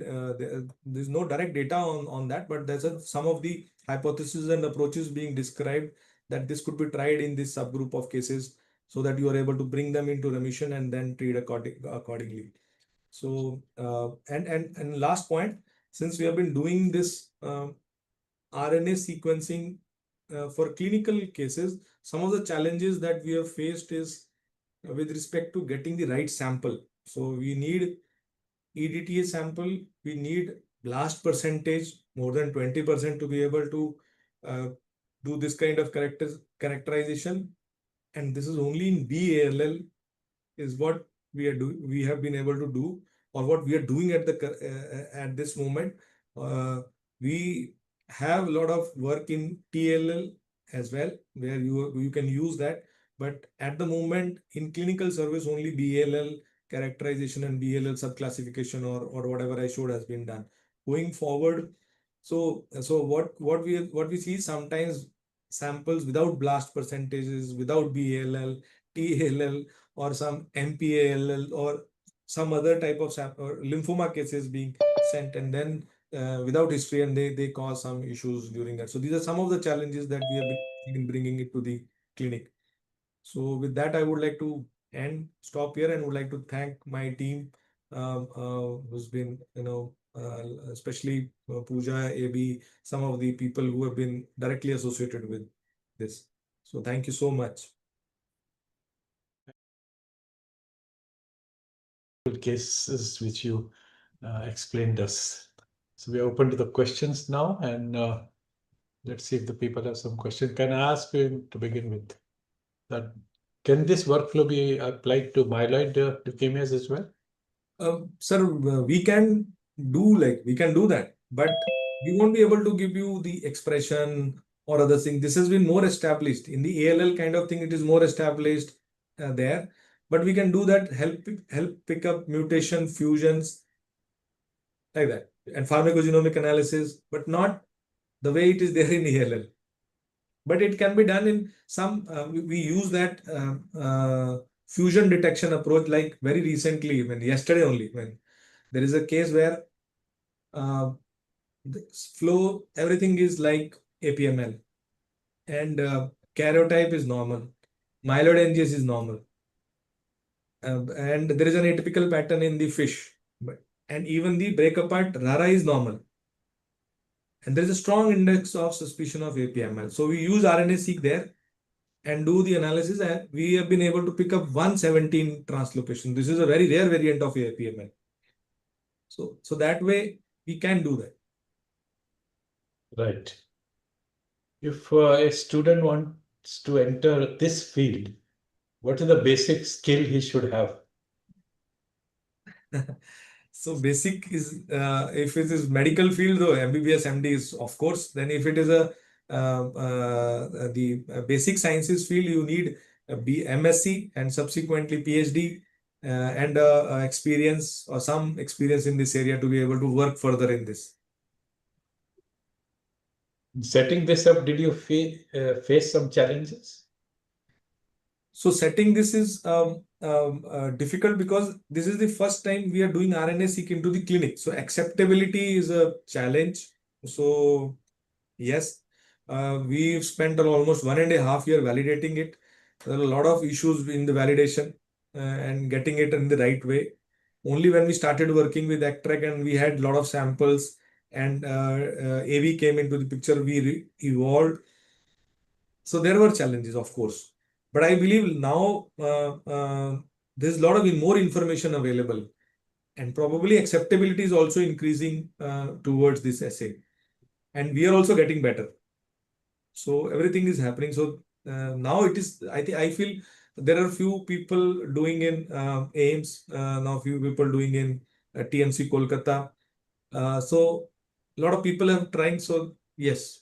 there's no direct data on that, but there's some of the hypotheses and approaches being described that this could be tried in this subgroup of cases, so that you are able to bring them into remission and then treat accordingly. So and last point, since we have been doing this RNA sequencing for clinical cases, some of the challenges that we have faced is with respect to getting the right sample. So we need EDTA sample, we need blast percentage more than 20% to be able to do this kind of characterization. And this is only in BALL is what we have been able to do, or what we are doing at this moment. We have a lot of work in TLL as well, where you can use that, but at the moment in clinical service only BALL characterization and BLL subclassification or whatever I showed has been done. Going forward, so what we see sometimes samples without blast percentages, without BALL, TALL, or some MPALL or some other type of sample or lymphoma cases being sent, and then without history, and they cause some issues during that. So these are some of the challenges that we have been bringing it to the clinic. So with that, I would like to stop here, and would like to thank my team, who's been, especially Pooja, AB, some of the people who have been directly associated with this. So thank you so much. Cases which you explained us. So we are open to the questions now, and let's see if the people have some questions. Can I ask you to begin with that? Can this workflow be applied to myeloid leukemias as well? Sir, we can do that, but we won't be able to give you the expression or other thing. This has been more established in the ALL kind of thing. It is more established there, but we can do that. Help pick up mutation fusions like that and pharmacogenomic analysis, but not the way it is there in ALL. But it can be done in some. We use that fusion detection approach, like very recently, yesterday only, when there is a case where the flow, everything is like APML, and karyotype is normal, myeloid NGS is normal, and there is an atypical pattern in the fish, and even the break apart RARA is normal, and there is a strong index of suspicion of APML. So we use RNA-seq there and do the analysis, and we have been able to pick up 117 translocation. This is a very rare variant of APML. So that way we can do that. Right. If a student wants to enter this field, what is the basic skill he should have? So basic is, if it is medical field, though, MBBS, MD is of course. Then if it is the basic sciences field, you need a MSc and subsequently PhD and experience or some experience in this area to be able to work further in this. Setting this up, did you face some challenges? So setting this is difficult because this is the first time we are doing RNA-seq into the clinic. So acceptability is a challenge. So yes, we've spent almost 1.5 years validating it. There are a lot of issues in the validation and getting it in the right way. Only when we started working with ACTRAC and we had a lot of samples and AV came into the picture, we evolved. So there were challenges, of course. But I believe now there's a lot of more information available, and probably acceptability is also increasing towards this assay, and we are also getting better. So everything is happening. So now it is. I feel there are few people doing in AIMS now, few people doing in TMC Kolkata. So a lot of people have trying. So yes,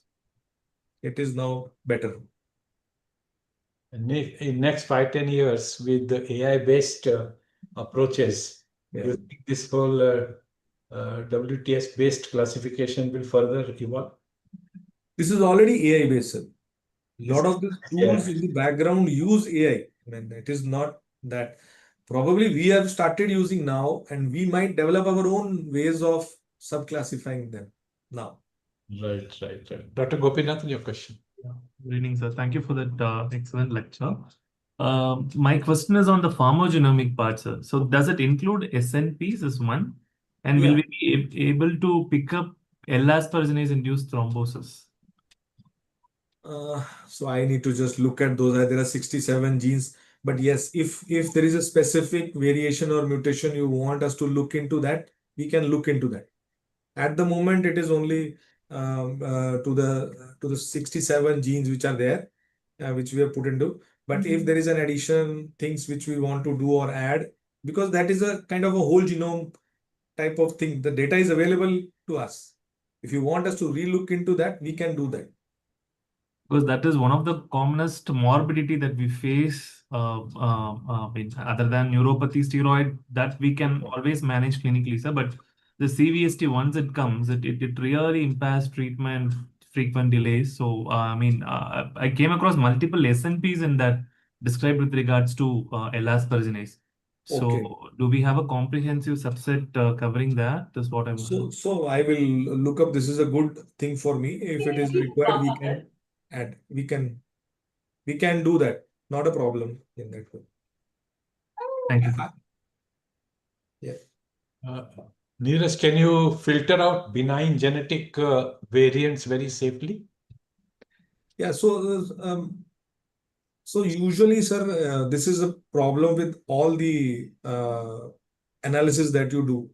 it is now better. In next 5-10 years, with the AI-based approaches, do you think this whole WTS-based classification will further evolve? This is already AI-based. A lot of the tools in the background use AI. I mean, it is not that. Probably we have started using now, and we might develop our own ways of subclassifying them now. Right. Dr. Gopinathan, your question. Yeah. Good evening, sir. Thank you for that excellent lecture. My question is on the pharmacogenomic part, sir. So does it include SNPs as one? And will we be able to pick up L-asparagine induced thrombosis? So I need to just look at those. There are 67 genes. But yes, if there is a specific variation or mutation you want us to look into that, we can look into that. At the moment, it is only to the 67 genes which are there, which we have put into. But if there is an addition, things which we want to do or add, because that is a kind of a whole genome type of thing, the data is available to us. If you want us to relook into that, we can do that. Because that is one of the commonest morbidity that we face other than neuropathy steroid that we can always manage clinically, sir. But the CVST, once it comes, it really impacts treatment, frequent delays. So, I came across multiple SNPs in that described with regards to elasperginase. So, Okay. do we have a comprehensive subset covering that? That's what I'm. So I will look up. This is a good thing for me. If it is required, we can add. We can do that. Not a problem in that way. Thank you, sir. Yeah. Neeraj, can you filter out benign genetic variants very safely? Yeah. So usually, sir, this is a problem with all the analysis that you do.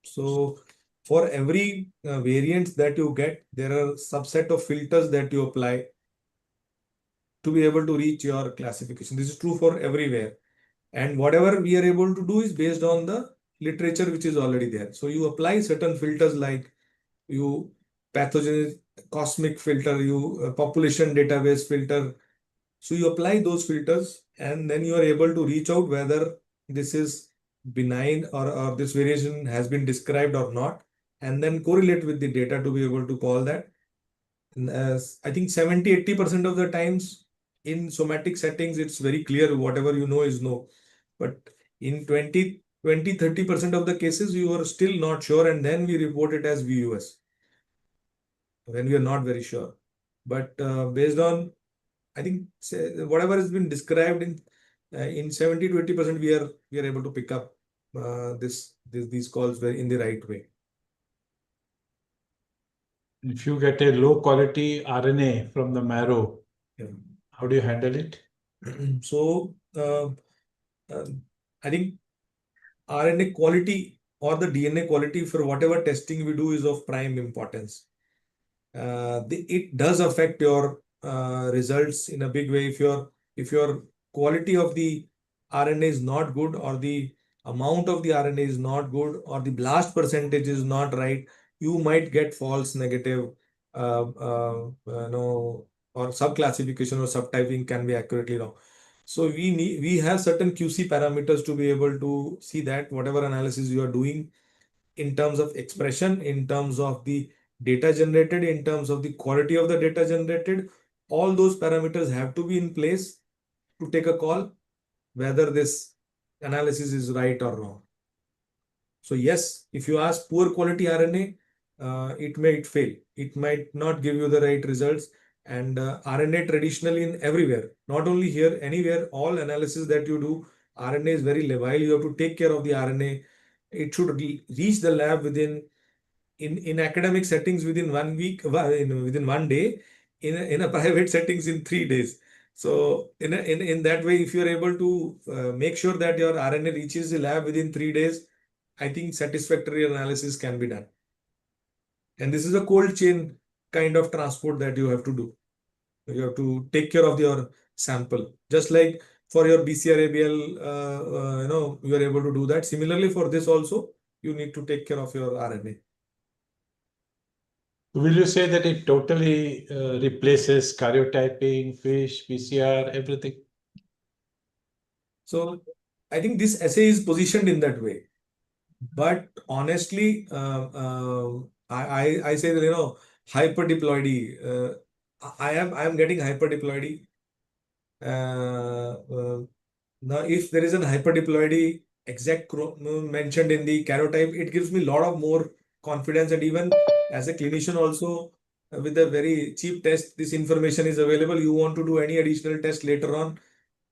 So for every variant that you get, there are subset of filters that you apply to be able to reach your classification. This is true for everywhere. And whatever we are able to do is based on the literature which is already there. So you apply certain filters like you pathogen cosmic filter, you population database filter. So you apply those filters and then you are able to reach out whether this is benign or this variation has been described or not, and then correlate with the data to be able to call that. And as I think 70-80% of the times in somatic settings, it's very clear whatever you know is no. But in 20-30% of the cases, you are still not sure, and then we report it as VUS when we are not very sure. But based on, I think whatever has been described in 70-80%, we are able to pick up these calls in the right way. If you get a low quality RNA from the marrow, Yeah. how do you handle it? So I think RNA quality or the DNA quality for whatever testing we do is of prime importance. It does affect your results in a big way. If your quality of the RNA is not good, or the amount of the RNA is not good, or the blast percentage is not right, you might get false negative, or subclassification or subtyping can be accurately wrong. So we have certain QC parameters to be able to see that whatever analysis you are doing in terms of expression, in terms of the data generated, in terms of the quality of the data generated, all those parameters have to be in place to take a call whether this analysis is right or wrong. So yes, if you ask poor quality RNA, it might fail. It might not give you the right results. And RNA traditionally in everywhere, not only here, anywhere, all analysis that you do, RNA is very labile. You have to take care of the RNA. It should reach the lab in academic settings within 1 week, within 1 day, in a private settings in 3 days. So in that way, if you're able to make sure that your RNA reaches the lab within 3 days, I think satisfactory analysis can be done. And this is a cold chain kind of transport that you have to do. You have to take care of your sample, just like for your BCR-ABL, you are able to do that. Similarly, for this also, you need to take care of your RNA. Will you say that it totally replaces karyotyping, FISH, PCR, everything? So I think this assay is positioned in that way. But honestly, I say that, hyperdiploidy. I am getting hyperdiploidy. Now, if there is an hyperdiploidy exact mentioned in the karyotype, it gives me a lot of more confidence. And even as a clinician also, with a very cheap test, this information is available. You want to do any additional test later on,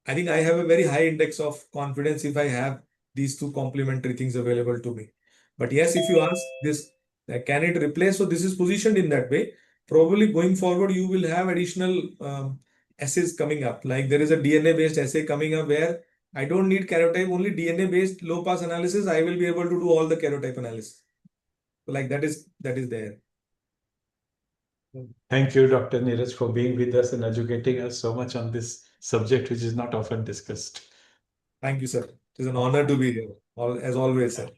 I think I have a very high index of confidence if I have these two complementary things available to me. But yes, if you ask this, can it replace? So this is positioned in that way. Probably going forward, you will have additional assays coming up. Like there is a DNA-based assay coming up where I don't need karyotype, only DNA-based low-pass analysis. I will be able to do all the karyotype analysis. So like that is there. Thank you, Dr. Neeraj, for being with us and educating us so much on this subject, which is not often discussed. Thank you, sir. It is an honor to be here, as always, sir.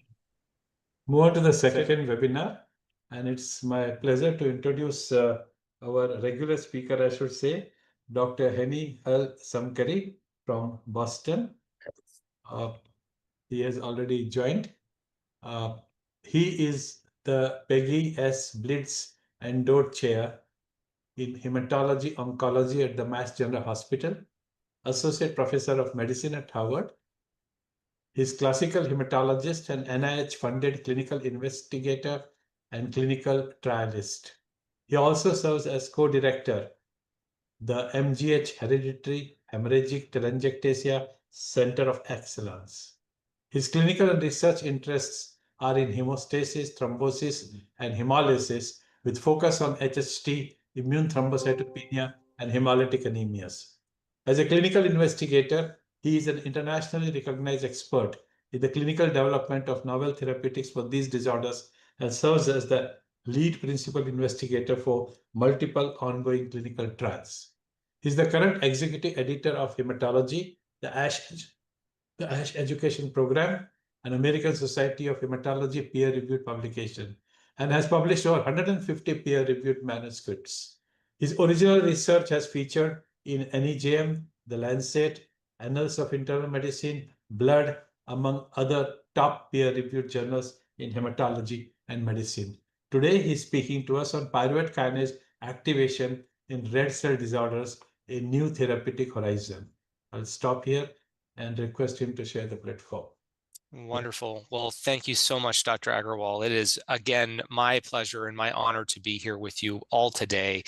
Move on to the second webinar, and it's my pleasure to introduce our regular speaker, I should say, Dr. Heni Al Samkari. from Boston. He has already joined. He is the Peggy S. Blitz Endowed Chair in Hematology Oncology at the Mass General Hospital, Associate Professor of Medicine at Harvard. He's classical hematologist and NIH-funded clinical investigator and clinical trialist. He also serves as co-director the MGH Hereditary Hemorrhagic Telangiectasia Center of Excellence. His clinical and research interests are in hemostasis, thrombosis, and hemolysis, with focus on HST, immune thrombocytopenia, and hemolytic anemias. As a clinical investigator, he is an internationally recognized expert in the clinical development of novel therapeutics for these disorders and serves as the lead principal investigator for multiple ongoing clinical trials. He is the current executive editor of Hematology, the ASH Education Program, an American Society of Hematology peer-reviewed publication, and has published over 150 peer-reviewed manuscripts. His original research has featured in NEJM, The Lancet, Annals of Internal Medicine, Blood, among other top peer-reviewed journals in hematology and medicine. Today, he's speaking to us on pyruvate kinase activation in red cell disorders, a new therapeutic horizon. I'll stop here and request him to share the platform. Wonderful. Well, thank you so much, Dr. Agarwal. It is, again, my pleasure and my honor to be here with you all today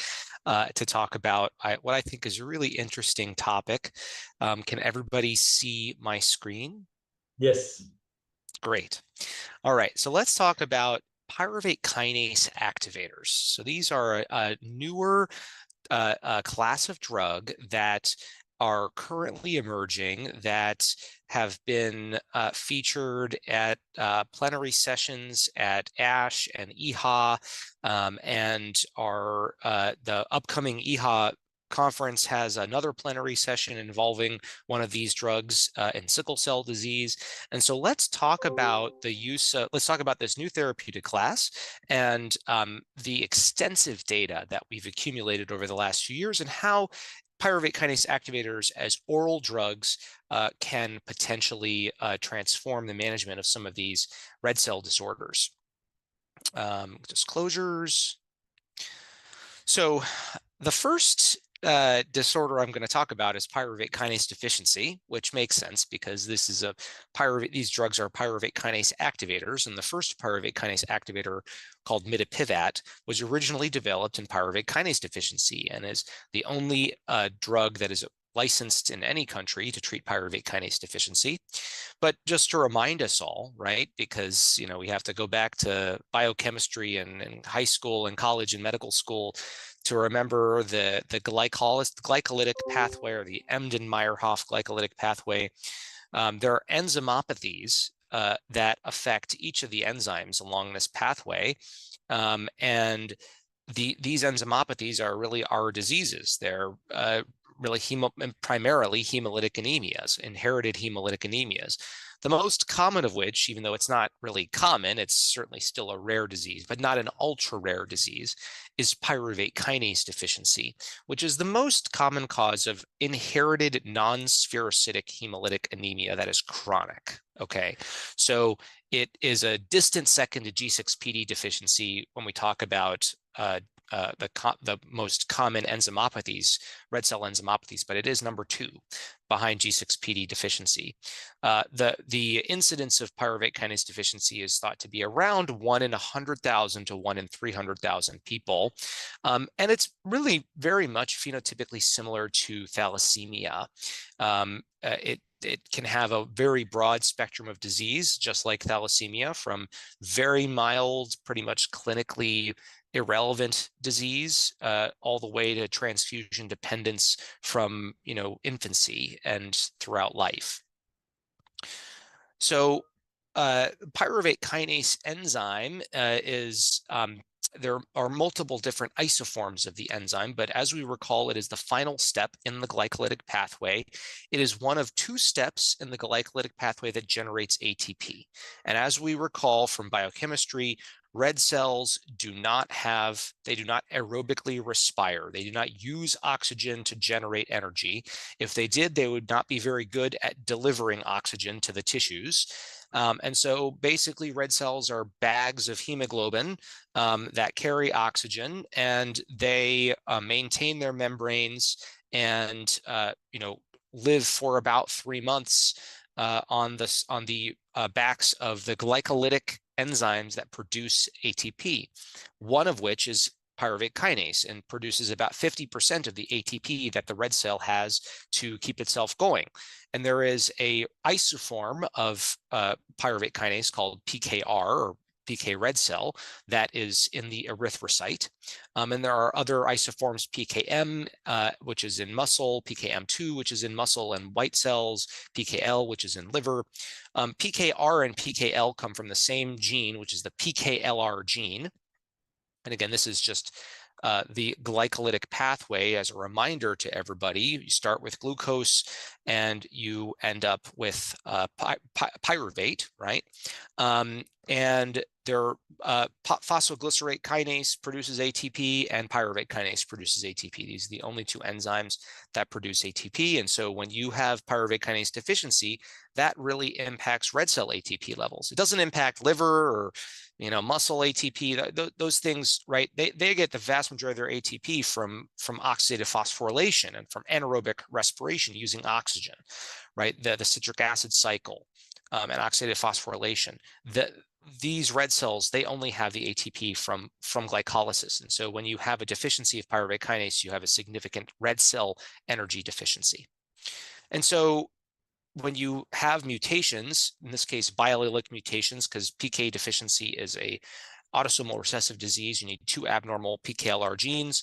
to talk about what I think is a really interesting topic. Can everybody see my screen? Yes. Great. All right. So let's talk about pyruvate kinase activators. So these are a newer class of drug that are currently emerging that have been featured at plenary sessions at ASH and EHA, and are the upcoming EHA conference has another plenary session involving one of these drugs in sickle cell disease. And so let's talk about the use of, let's talk about this new therapeutic class and the extensive data that we've accumulated over the last few years and how pyruvate kinase activators as oral drugs can potentially transform the management of some of these red cell disorders. Disclosures. So the first disorder I'm going to talk about is pyruvate kinase deficiency, which makes sense because this is a these drugs are pyruvate kinase activators, and the first pyruvate kinase activator, called mitapivat, was originally developed in pyruvate kinase deficiency and is the only drug that is licensed in any country to treat pyruvate kinase deficiency. But just to remind us all, right, because we have to go back to biochemistry and high school and college and medical school to remember the glycolytic pathway, or the Embden-Meyerhof glycolytic pathway. There are enzymopathies that affect each of the enzymes along this pathway, and these enzymopathies are really our diseases. They're really primarily hemolytic anemias, inherited hemolytic anemias. The most common of which, even though it's not really common, it's certainly still a rare disease, but not an ultra rare disease, is pyruvate kinase deficiency, which is the most common cause of inherited non-spherocytic hemolytic anemia that is chronic. Okay, so it is a distant second to G6PD deficiency when we talk about the most common enzymopathies, red cell enzymopathies, but it is number 2 behind G6PD deficiency. The incidence of pyruvate kinase deficiency is thought to be around 1 in 100,000 to 1 in 300,000 people. And it's really very much phenotypically similar to thalassemia. It can have a very broad spectrum of disease, just like thalassemia, from very mild, pretty much clinically irrelevant disease, all the way to transfusion dependence from infancy and throughout life. So pyruvate kinase enzyme there are multiple different isoforms of the enzyme, but as we recall, it is the final step in the glycolytic pathway. It is one of 2 steps in the glycolytic pathway that generates ATP. And as we recall from biochemistry, red cells do not aerobically respire. They do not use oxygen to generate energy. If they did, they would not be very good at delivering oxygen to the tissues. And so basically red cells are bags of hemoglobin that carry oxygen, and they maintain their membranes and live for about 3 months on the backs of the glycolytic enzymes that produce ATP, one of which is pyruvate kinase, and produces about 50% of the ATP that the red cell has to keep itself going. And there is a isoform of pyruvate kinase called PKR, or PK red cell, that is in the erythrocyte. And there are other isoforms, PKM, which is in muscle, PKM2, which is in muscle and white cells, PKL, which is in liver. PKR and PKL come from the same gene, which is the PKLR gene. And again, this is just the glycolytic pathway. As a reminder to everybody, you start with glucose and you end up with pyruvate, right? And phosphoglycerate kinase produces ATP, and pyruvate kinase produces ATP. These are the only two enzymes that produce ATP. And so when you have pyruvate kinase deficiency, that really impacts red cell ATP levels. It doesn't impact liver or muscle ATP. Those things, right? They get the vast majority of their ATP from oxidative phosphorylation and from anaerobic respiration using oxygen, right? The citric acid cycle and oxidative phosphorylation. These red cells, they only have the ATP from glycolysis. And so when you have a deficiency of pyruvate kinase, you have a significant red cell energy deficiency. And so when you have mutations, in this case, biallelic mutations, because PK deficiency is a autosomal recessive disease, you need 2 abnormal PKLR genes.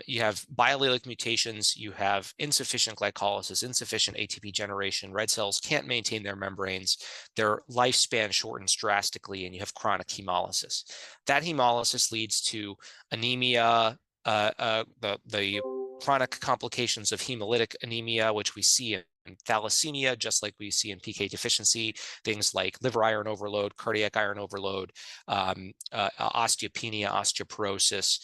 You have biallelic mutations, you have insufficient glycolysis, insufficient ATP generation, red cells can't maintain their membranes, their lifespan shortens drastically, and you have chronic hemolysis. That hemolysis leads to anemia, the chronic complications of hemolytic anemia, which we see in thalassemia, just like we see in PK deficiency, things like liver iron overload, cardiac iron overload, osteopenia, osteoporosis,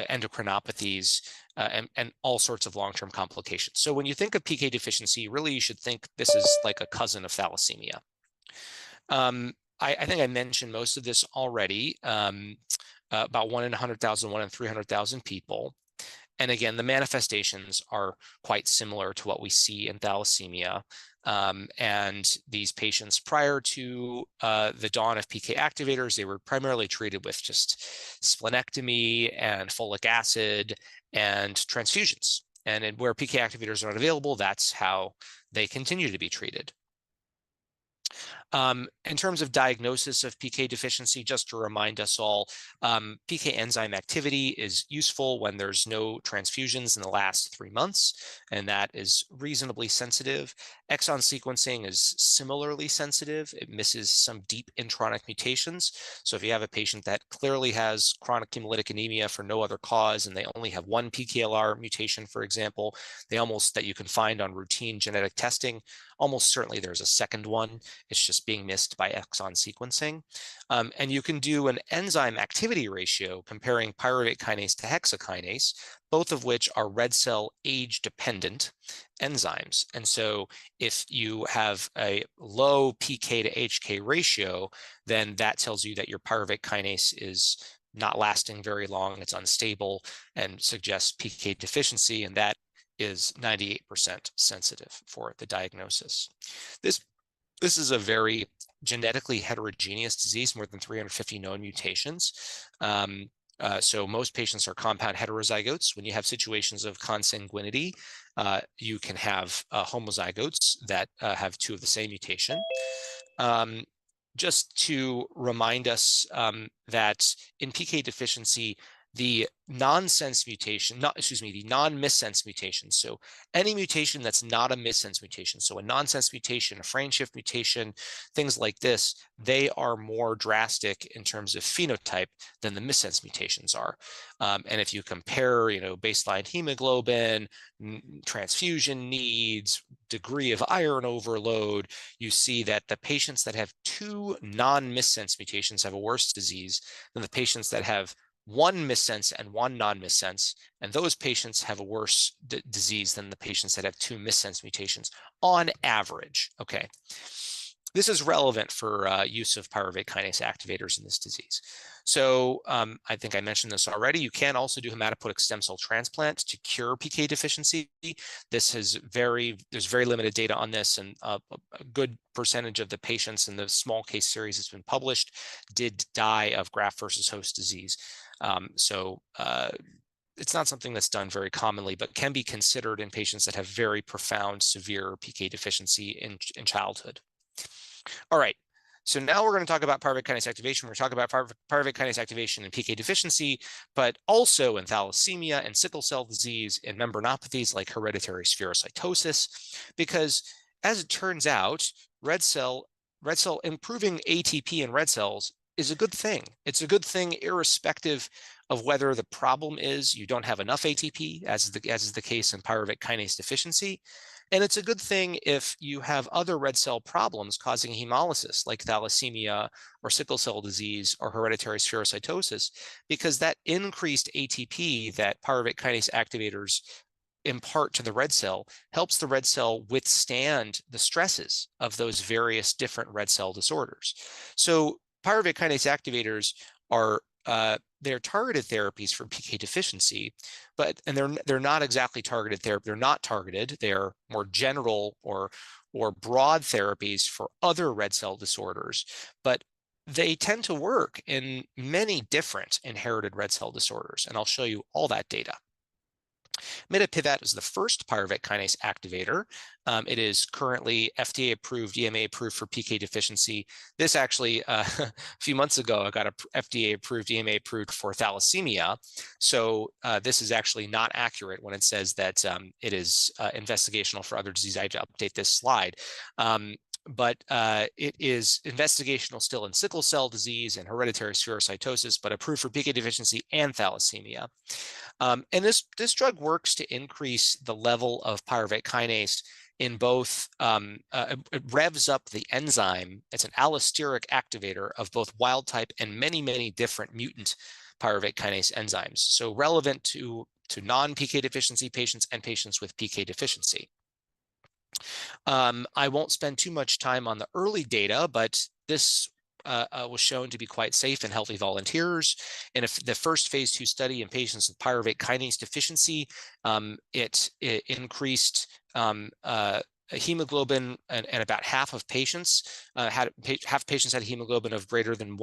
endocrinopathies, and all sorts of long-term complications. So when you think of PK deficiency, really you should think this is like a cousin of thalassemia. I think I mentioned most of this already, about 1 in 100,000, 1 in 300,000 people. And again, the manifestations are quite similar to what we see in thalassemia. And these patients, prior to the dawn of PK activators, they were primarily treated with just splenectomy and folic acid and transfusions. And where PK activators are not available, that's how they continue to be treated. In terms of diagnosis of PK deficiency, just to remind us all, PK enzyme activity is useful when there's no transfusions in the last 3 months, and that is reasonably sensitive. Exon sequencing is similarly sensitive. It misses some deep intronic mutations. So if you have a patient that clearly has chronic hemolytic anemia for no other cause, and they only have 1 PKLR mutation, for example, that you can find on routine genetic testing, almost certainly there's a second one. It's just being missed by exon sequencing. And you can do an enzyme activity ratio comparing pyruvate kinase to hexakinase, both of which are red cell age dependent enzymes. And so if you have a low PK to HK ratio, then that tells you that your pyruvate kinase is not lasting very long, it's unstable, and suggests PK deficiency, and that is 98% sensitive for the diagnosis. This is a very genetically heterogeneous disease, more than 350 known mutations. So most patients are compound heterozygotes. When you have situations of consanguinity, you can have homozygotes that have 2 of the same mutation. Just to remind us that in PK deficiency, the nonsense mutation, the non-missense mutation. So any mutation that's not a missense mutation, so a nonsense mutation, a frame shift mutation, things like this, they are more drastic in terms of phenotype than the missense mutations are. And if you compare, baseline hemoglobin, transfusion needs, degree of iron overload, you see that the patients that have 2 non-missense mutations have a worse disease than the patients that have 1 missense and 1 non-missense, and those patients have a worse disease than the patients that have 2 missense mutations on average. Okay, this is relevant for use of pyruvate kinase activators in this disease. So I think I mentioned this already. You can also do hematopoietic stem cell transplant to cure PK deficiency. There's very limited data on this, and a good percentage of the patients in the small case series that's been published did die of graft versus host disease. It's not something that's done very commonly, but can be considered in patients that have very profound, severe PK deficiency in childhood. All right, so now we're going to talk about pyruvate kinase activation. We're talking about pyruvate kinase activation in PK deficiency, but also in thalassemia and sickle cell disease and membranopathies like hereditary spherocytosis, because as it turns out, red cell improving ATP in red cells is a good thing. It's a good thing irrespective of whether the problem is you don't have enough ATP, as is the case in pyruvate kinase deficiency. And it's a good thing if you have other red cell problems causing hemolysis, like thalassemia or sickle cell disease or hereditary spherocytosis, because that increased ATP that pyruvate kinase activators impart to the red cell helps the red cell withstand the stresses of those various different red cell disorders. So pyruvate kinase activators are they're targeted therapies for PK deficiency, and they're not exactly targeted therapy. They're not targeted. They're more general or broad therapies for other red cell disorders, but they tend to work in many different inherited red cell disorders, and I'll show you all that data. Mitapivat is the first pyruvate kinase activator. It is currently FDA approved, EMA approved for PK deficiency. This actually, a few months ago, I got a FDA approved, EMA approved for thalassemia. So this is actually not accurate when it says that it is investigational for other disease. I have to update this slide. But it is investigational still in sickle cell disease and hereditary spherocytosis, but approved for PK deficiency and thalassemia. And this drug works to increase the level of pyruvate kinase in both, it revs up the enzyme. It's an allosteric activator of both wild type and many, many different mutant pyruvate kinase enzymes. So relevant to non-PK deficiency patients and patients with PK deficiency. I won't spend too much time on the early data, but this was shown to be quite safe in healthy volunteers. In the first phase 2 study in patients with pyruvate kinase deficiency, it increased hemoglobin, and about half of patients had a hemoglobin of greater than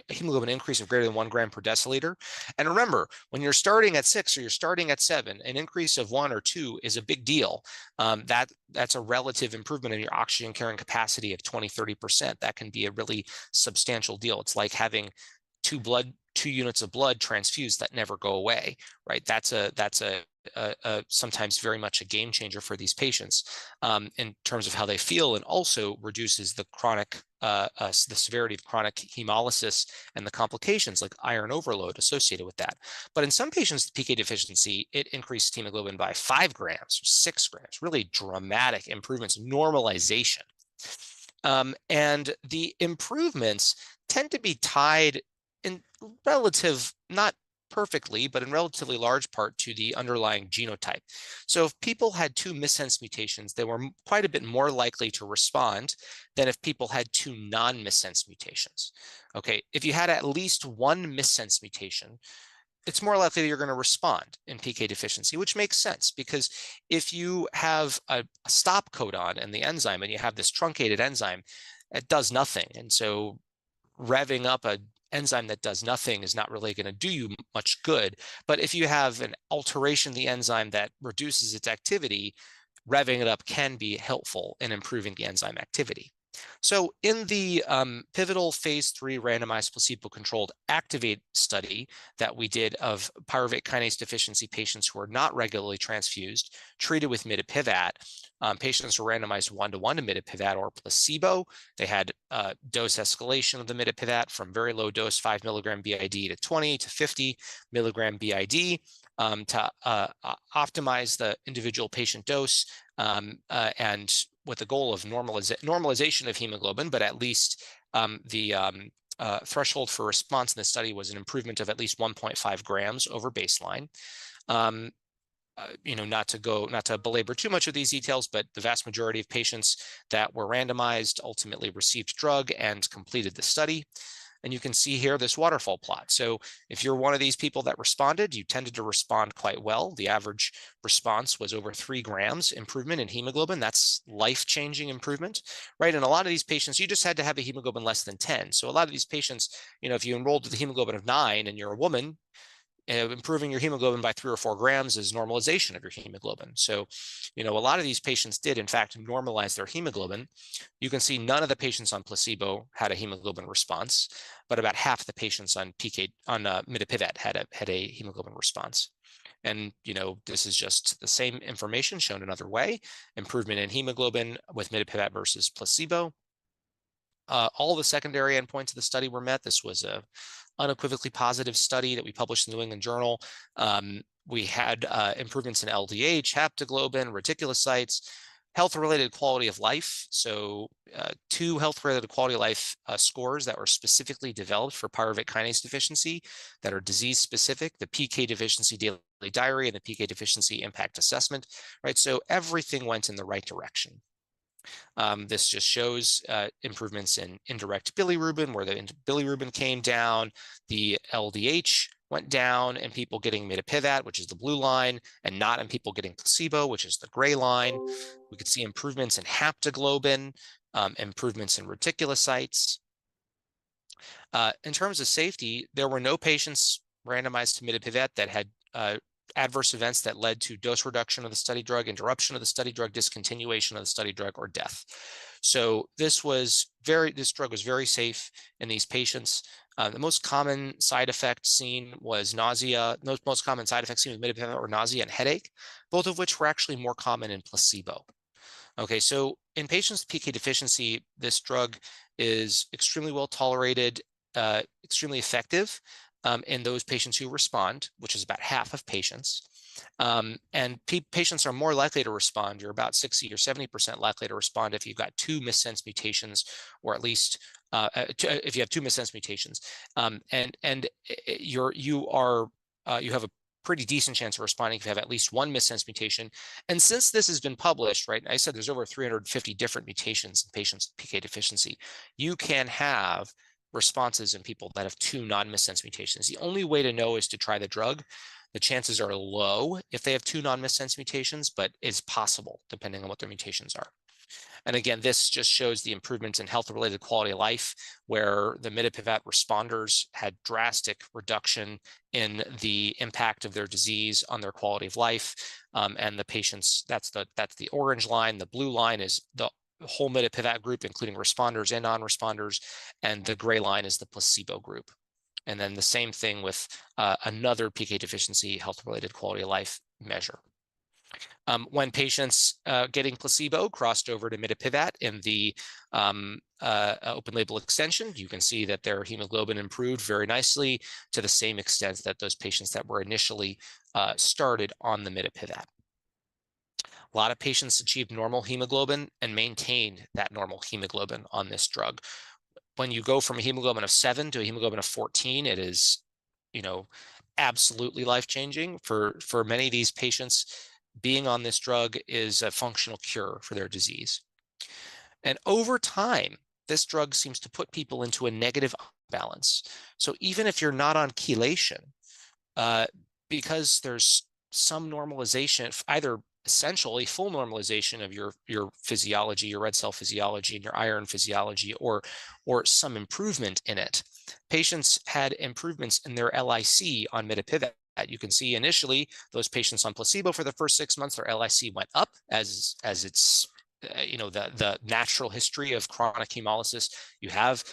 hemoglobin increase of greater than 1 gram per deciliter. And remember, when you're starting at 6 or you're starting at 7, an increase of 1 or 2 is a big deal. That's a relative improvement in your oxygen carrying capacity of 20–30%. That can be a really substantial deal. It's like having 2 units of blood transfused that never go away, right? That's sometimes very much a game changer for these patients in terms of how they feel, and also reduces the the severity of chronic hemolysis and the complications like iron overload associated with that. But in some patients with PK deficiency, it increased hemoglobin by 5 grams or 6 grams, really dramatic improvements, normalization. And the improvements tend to be tied in not perfectly, but in relatively large part to the underlying genotype. So if people had 2 missense mutations, they were quite a bit more likely to respond than if people had 2 non-missense mutations. Okay, if you had at least 1 missense mutation, it's more likely that you're going to respond in PK deficiency, which makes sense, because if you have a stop codon in the enzyme and you have this truncated enzyme, it does nothing. And so revving up an enzyme that does nothing is not really going to do you much good. But if you have an alteration in the enzyme that reduces its activity, revving it up can be helpful in improving the enzyme activity. So in the pivotal phase 3 randomized placebo-controlled ACTIVATE study that we did of pyruvate kinase deficiency patients who were not regularly transfused, treated with mitapivat, patients were randomized 1-to-1 to mitapivat or placebo. They had dose escalation of the mitapivat from very low dose 5 milligram BID to 20 to 50 milligram BID to optimize the individual patient dose and with the goal of normalization of hemoglobin, but at least the threshold for response in the study was an improvement of at least 1.5 grams over baseline. Not to belabor too much of these details, but the vast majority of patients that were randomized ultimately received drug and completed the study. And you can see here this waterfall plot. So if you're one of these people that responded, you tended to respond quite well. The average response was over 3 grams improvement in hemoglobin. That's life-changing improvement, right? And a lot of these patients, you just had to have a hemoglobin less than 10. So a lot of these patients, if you enrolled with a hemoglobin of 9 and you're a woman, improving your hemoglobin by 3 or 4 grams is normalization of your hemoglobin. So, a lot of these patients did, in fact, normalize their hemoglobin. You can see none of the patients on placebo had a hemoglobin response, but about half the patients on mitapivat had a hemoglobin response. And, this is just the same information shown another way, improvement in hemoglobin with mitapivat versus placebo. All the secondary endpoints of the study were met. This was a unequivocally positive study that we published in the New England Journal. We had improvements in LDH, haptoglobin, reticulocytes, health-related quality of life. So 2 health-related quality of life scores that were specifically developed for pyruvate kinase deficiency that are disease-specific, the PK deficiency daily diary and the PK deficiency impact assessment, right? So everything went in the right direction. This just shows improvements in indirect bilirubin, where the bilirubin came down, the LDH went down in people getting mitapivat, which is the blue line, and not in people getting placebo, which is the gray line. We could see improvements in haptoglobin, improvements in reticulocytes. In terms of safety, there were no patients randomized to mitapivat that had adverse events that led to dose reduction of the study drug, interruption of the study drug, discontinuation of the study drug, or death. So this drug was very safe in these patients. The most common side effect seen was nausea. Most common side effects seen with mitapivat were nausea and headache, both of which were actually more common in placebo. Okay, so in patients with PK deficiency, this drug is extremely well tolerated, extremely effective in those patients who respond, which is about half of patients. And patients are more likely to respond. You're about 60 or 70% likely to respond if you've got 2 missense mutations, or at least if you have 2 missense mutations. You have a pretty decent chance of responding if you have at least 1 missense mutation. And since this has been published, right, I said there's over 350 different mutations in patients with PK deficiency, you can have responses in people that have 2 non-missense mutations. The only way to know is to try the drug. The chances are low if they have 2 non-missense mutations, but it's possible depending on what their mutations are. And again, this just shows the improvements in health-related quality of life, where the mitapivat responders had drastic reduction in the impact of their disease on their quality of life. And the patients, that's the orange line. The blue line is the whole mitapivat group, including responders and non-responders, and the gray line is the placebo group. And then the same thing with another PK deficiency health-related quality of life measure. When patients getting placebo crossed over to mitapivat in the open label extension, you can see that their hemoglobin improved very nicely to the same extent that those patients that were initially started on the mitapivat. A lot of patients achieved normal hemoglobin and maintained that normal hemoglobin on this drug. When you go from a hemoglobin of 7 to a hemoglobin of 14, it is, absolutely life-changing. For many of these patients, being on this drug is a functional cure for their disease. And over time, this drug seems to put people into a negative balance. So even if you're not on chelation, because there's some normalization, either essentially full normalization of your physiology, your red cell physiology and your iron physiology, or some improvement in it. Patients had improvements in their LIC on mitapivat. You can see initially those patients on placebo for the first 6 months, their LIC went up as it's the natural history of chronic hemolysis. You have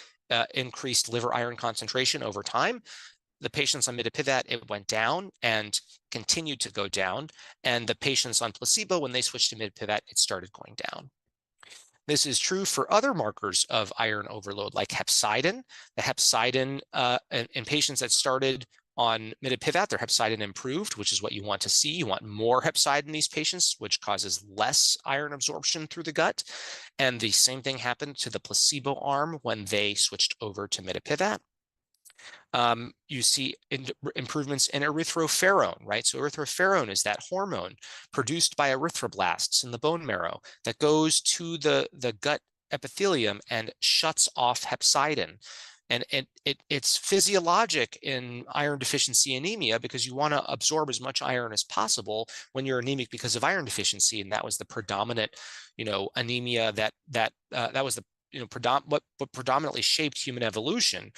increased liver iron concentration over time. The patients on mitapivat, it went down and continued to go down. And the patients on placebo, when they switched to mitapivat, it started going down. This is true for other markers of iron overload, like hepcidin. The hepcidin in patients that started on mitapivat, their hepcidin improved, which is what you want to see. You want more hepcidin in these patients, which causes less iron absorption through the gut. And the same thing happened to the placebo arm when they switched over to mitapivat. You see improvements in erythroferrone, right? So erythroferrone is that hormone produced by erythroblasts in the bone marrow that goes to the gut epithelium and shuts off hepcidin. And it's physiologic in iron deficiency anemia because you want to absorb as much iron as possible when you're anemic because of iron deficiency. And that was the predominant, anemia that was the what predominantly shaped human evolution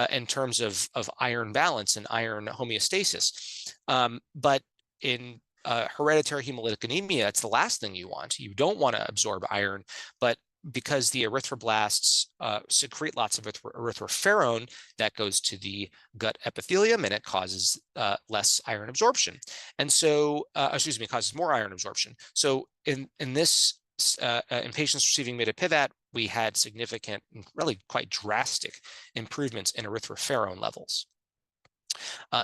in terms of iron balance and iron homeostasis. But in hereditary hemolytic anemia, it's the last thing you want. You don't want to absorb iron, but because the erythroblasts secrete lots of erythroferrone, that goes to the gut epithelium and it causes less iron absorption. And so, it causes more iron absorption. So in this, in patients receiving mitapivat, we had significant, really quite drastic improvements in erythroferrone levels.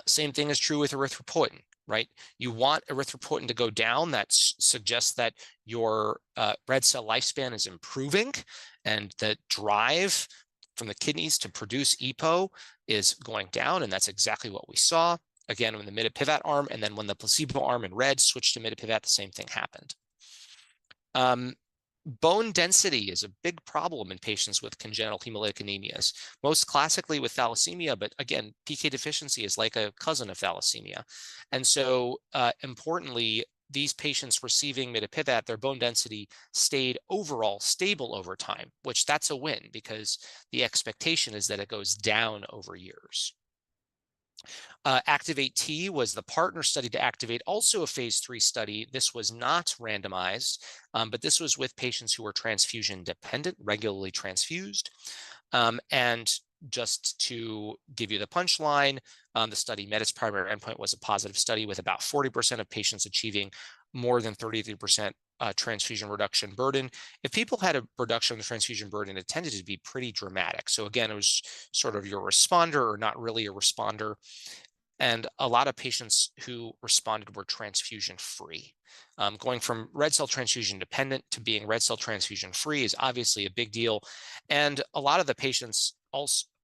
Same thing is true with erythropoietin, right? You want erythropoietin to go down. That suggests that your red cell lifespan is improving and the drive from the kidneys to produce EPO is going down. And that's exactly what we saw. Again, when the mitapivat arm and then when the placebo arm in red switched to mitapivat, the same thing happened. Bone density is a big problem in patients with congenital hemolytic anemias, most classically with thalassemia, but again, PK deficiency is like a cousin of thalassemia. And so importantly, these patients receiving mitapivat, their bone density stayed overall stable over time, which that's a win because the expectation is that it goes down over years. Activate-T was the partner study to Activate, also a phase 3 study. This was not randomized, but this was with patients who were transfusion dependent, regularly transfused. And just to give you the punchline, the study met its primary endpoint, was a positive study with about 40% of patients achieving more than 33% transfusion reduction burden. If people had a reduction in the transfusion burden, it tended to be pretty dramatic. So again, it was sort of your responder or not really a responder. And a lot of patients who responded were transfusion free. Going from red cell transfusion dependent to being red cell transfusion free is obviously a big deal. And a lot of the patients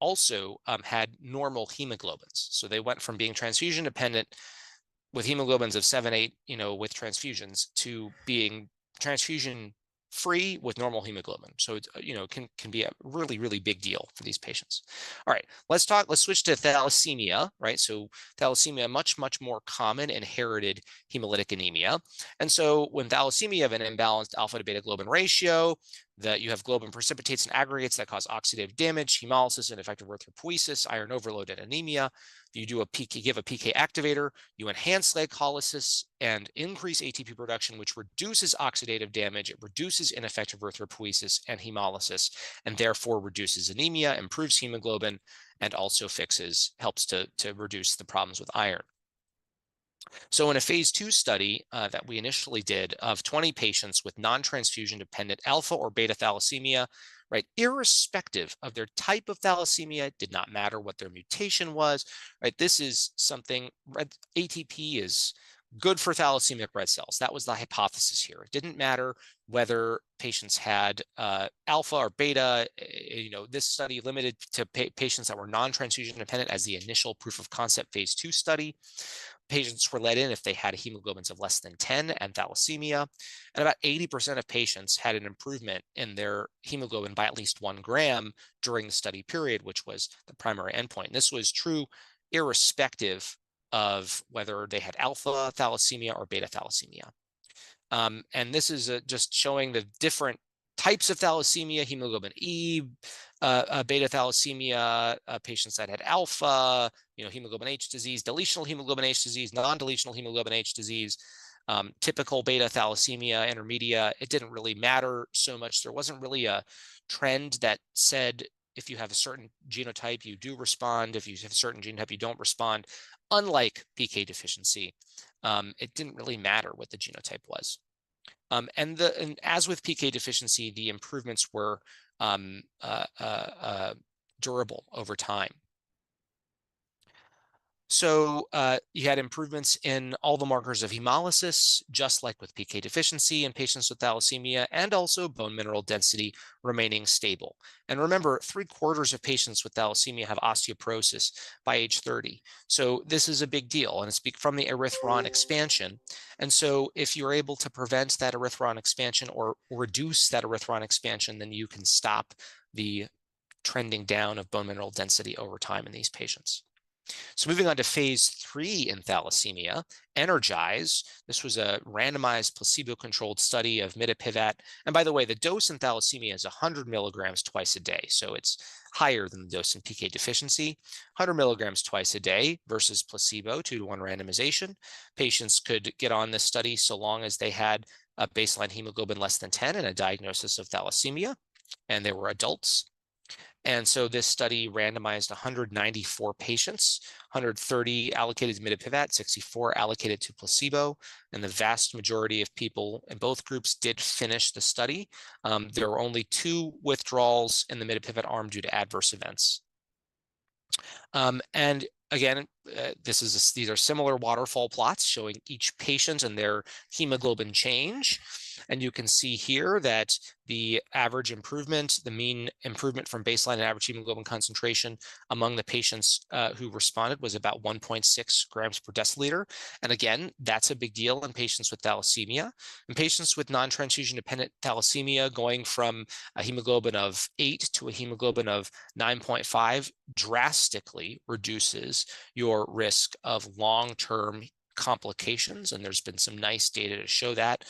also had normal hemoglobins. So they went from being transfusion dependent with hemoglobins of 7, 8, with transfusions to being transfusion free with normal hemoglobin. So it, can be a really, really big deal for these patients. All right, let's switch to thalassemia, right? So thalassemia, much, much more common inherited hemolytic anemia. And so when thalassemia, you have an imbalanced alpha to beta globin ratio, that you have globin precipitates and aggregates that cause oxidative damage, hemolysis, and effective erythropoiesis, iron overload, and anemia. You do give a PK activator, you enhance glycolysis and increase ATP production, which reduces oxidative damage, it reduces ineffective erythropoiesis and hemolysis, and therefore reduces anemia, improves hemoglobin, and also helps to reduce the problems with iron. So in a phase 2 study that we initially did of 20 patients with non-transfusion dependent alpha or beta thalassemia, right, irrespective of their type of thalassemia, it did not matter what their mutation was, right? This is something, ATP is good for thalassemic red cells. That was the hypothesis here. It didn't matter whether patients had alpha or beta. This study limited to patients that were non-transfusion dependent as the initial proof of concept phase 2 study. Patients were let in if they had hemoglobins of less than 10 and thalassemia, and about 80% of patients had an improvement in their hemoglobin by at least 1 gram during the study period, which was the primary endpoint. And this was true irrespective of whether they had alpha thalassemia or beta thalassemia. And this is just showing the different types of thalassemia: hemoglobin E, beta thalassemia, patients that had alpha, hemoglobin H disease, deletional hemoglobin H disease, non-deletional hemoglobin H disease. Typical beta thalassemia, intermedia, it didn't really matter so much. There wasn't really a trend that said if you have a certain genotype, you do respond. If you have a certain genotype, you don't respond. Unlike PK deficiency, it didn't really matter what the genotype was. And as with PK deficiency, the improvements were durable over time. So you had improvements in all the markers of hemolysis, just like with PK deficiency in patients with thalassemia, and also bone mineral density remaining stable. And remember, 3/4 of patients with thalassemia have osteoporosis by age 30. So this is a big deal, and it's from the erythron expansion. And so if you're able to prevent that erythron expansion or reduce that erythron expansion, then you can stop the trending down of bone mineral density over time in these patients. So moving on to phase 3 in thalassemia, ENERGIZE. This was a randomized placebo-controlled study of mitapivat. And by the way, the dose in thalassemia is 100 milligrams twice a day. So it's higher than the dose in PK deficiency, 100 milligrams twice a day versus placebo, 2-to-1 randomization. Patients could get on this study so long as they had a baseline hemoglobin less than 10 and a diagnosis of thalassemia, and they were adults. And so this study randomized 194 patients, 130 allocated to mitapivat, 64 allocated to placebo, and the vast majority of people in both groups did finish the study. There were only 2 withdrawals in the mitapivat arm due to adverse events. And again, these are similar waterfall plots showing each patient and their hemoglobin change. And you can see here that the average improvement, the mean improvement from baseline and average hemoglobin concentration among the patients who responded was about 1.6 grams per deciliter. And again, that's a big deal in patients with thalassemia. In patients with non-transfusion dependent thalassemia, going from a hemoglobin of 8 to a hemoglobin of 9.5 drastically reduces your risk of long-term complications. And there's been some nice data to show that.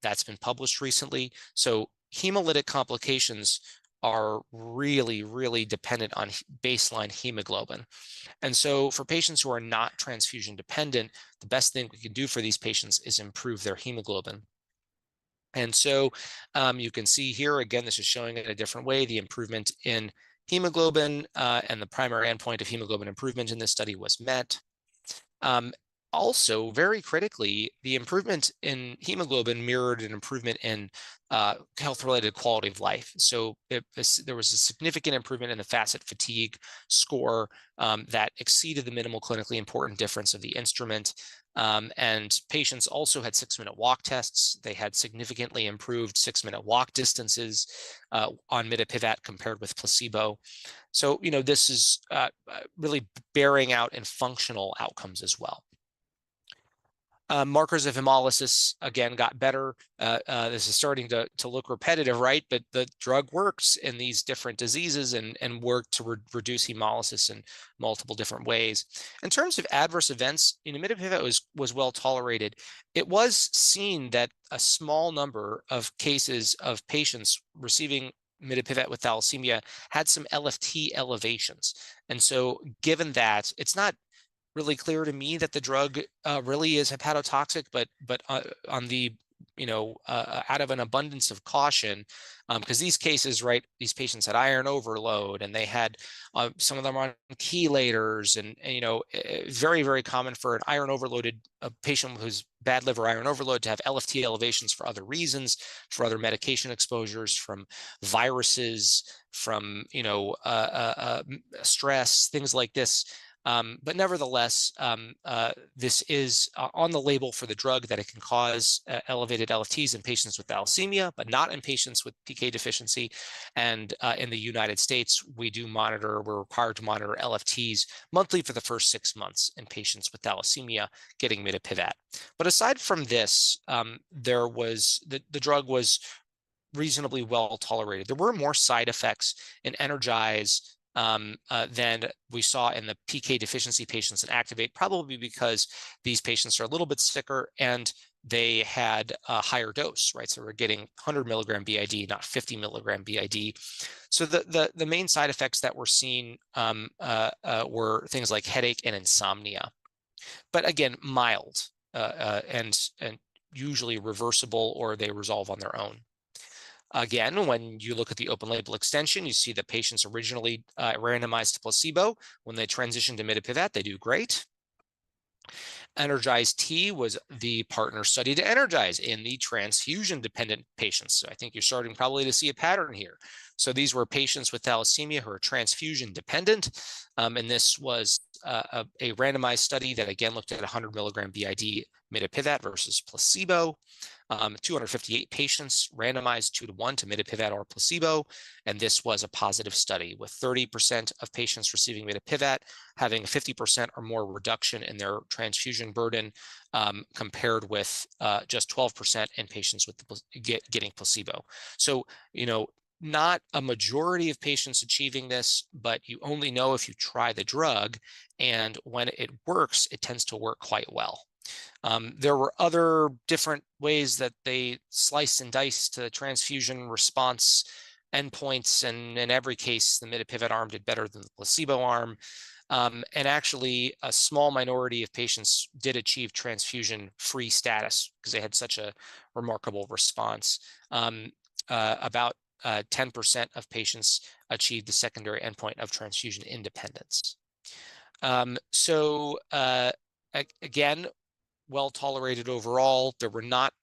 That's been published recently. So hemolytic complications are really, really dependent on baseline hemoglobin. And so for patients who are not transfusion dependent, the best thing we can do for these patients is improve their hemoglobin. And so you can see here, again, this is showing it a different way, the improvement in hemoglobin and the primary endpoint of hemoglobin improvement in this study was met. Also, very critically, the improvement in hemoglobin mirrored an improvement in health-related quality of life. So there was a significant improvement in the FACIT-Fatigue score that exceeded the minimal clinically important difference of the instrument. And patients also had 6-minute walk tests. They had significantly improved 6-minute walk distances on mitapivat compared with placebo. So, this is really bearing out in functional outcomes as well. Markers of hemolysis, again, got better. This is starting to look repetitive, right? But the drug works in these different diseases and worked to reduce hemolysis in multiple different ways. In terms of adverse events, mitapivat was well tolerated. It was seen that a small number of cases of patients receiving mitapivat with thalassemia had some LFT elevations. And so given that, it's not really clear to me that the drug really is hepatotoxic, but on the out of an abundance of caution, because these cases, right, these patients had iron overload and they had some of them on chelators, and very, very common for an iron overloaded patient who's bad liver iron overload to have LFT elevations for other reasons, for other medication exposures, from viruses, from stress, things like this. But nevertheless, this is on the label for the drug that it can cause elevated LFTs in patients with thalassemia, but not in patients with PK deficiency. And in the United States, we're required to monitor LFTs monthly for the first 6 months in patients with thalassemia getting mitapivat. But aside from this, the drug was reasonably well tolerated. There were more side effects in ENERGIZE than we saw in the PK deficiency patients in ACTIVATE, probably because these patients are a little bit sicker and they had a higher dose, right? So we're getting 100 milligram BID, not 50 milligram BID. So the main side effects that were seen were things like headache and insomnia, but again, mild. usually reversible, or they resolve on their own. Again, when you look at the open label extension, you see that patients originally randomized to placebo. When they transition to mitapivat, they do great. Energize-T was the partner study to Energize in the transfusion-dependent patients. So I think you're starting probably to see a pattern here. So these were patients with thalassemia who are transfusion-dependent, and this was a randomized study that again looked at 100 milligram BID mitapivat versus placebo. 258 patients randomized 2-to-1 to mitapivat or placebo, and this was a positive study with 30% of patients receiving mitapivat having a 50% or more reduction in their transfusion burden, compared with just 12% in patients with getting placebo. So, not a majority of patients achieving this, but you only know if you try the drug, and when it works, it tends to work quite well. There were other different ways that they sliced and diced the transfusion response endpoints, and in every case, the mitapivat arm did better than the placebo arm. And actually, a small minority of patients did achieve transfusion-free status because they had such a remarkable response. About 10% of patients achieved the secondary endpoint of transfusion independence. Again, well tolerated overall. There were not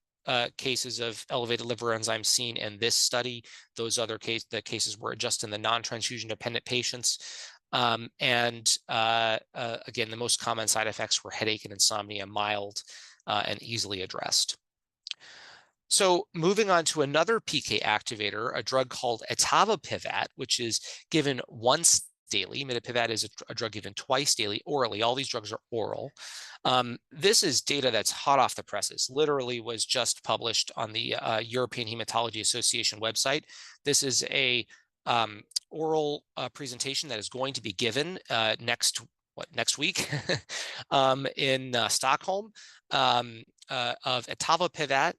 cases of elevated liver enzymes seen in this study. Those other cases were just in the non-transfusion dependent patients. Again, the most common side effects were headache and insomnia, mild and easily addressed. So moving on to another PK activator, a drug called etavopivat, which is given once daily. Mitapivat is a drug given twice daily orally. All these drugs are oral. This is data that's hot off the presses, literally was just published on the European Hematology Association website. This is a oral presentation that is going to be given next week in Stockholm, of etavopivat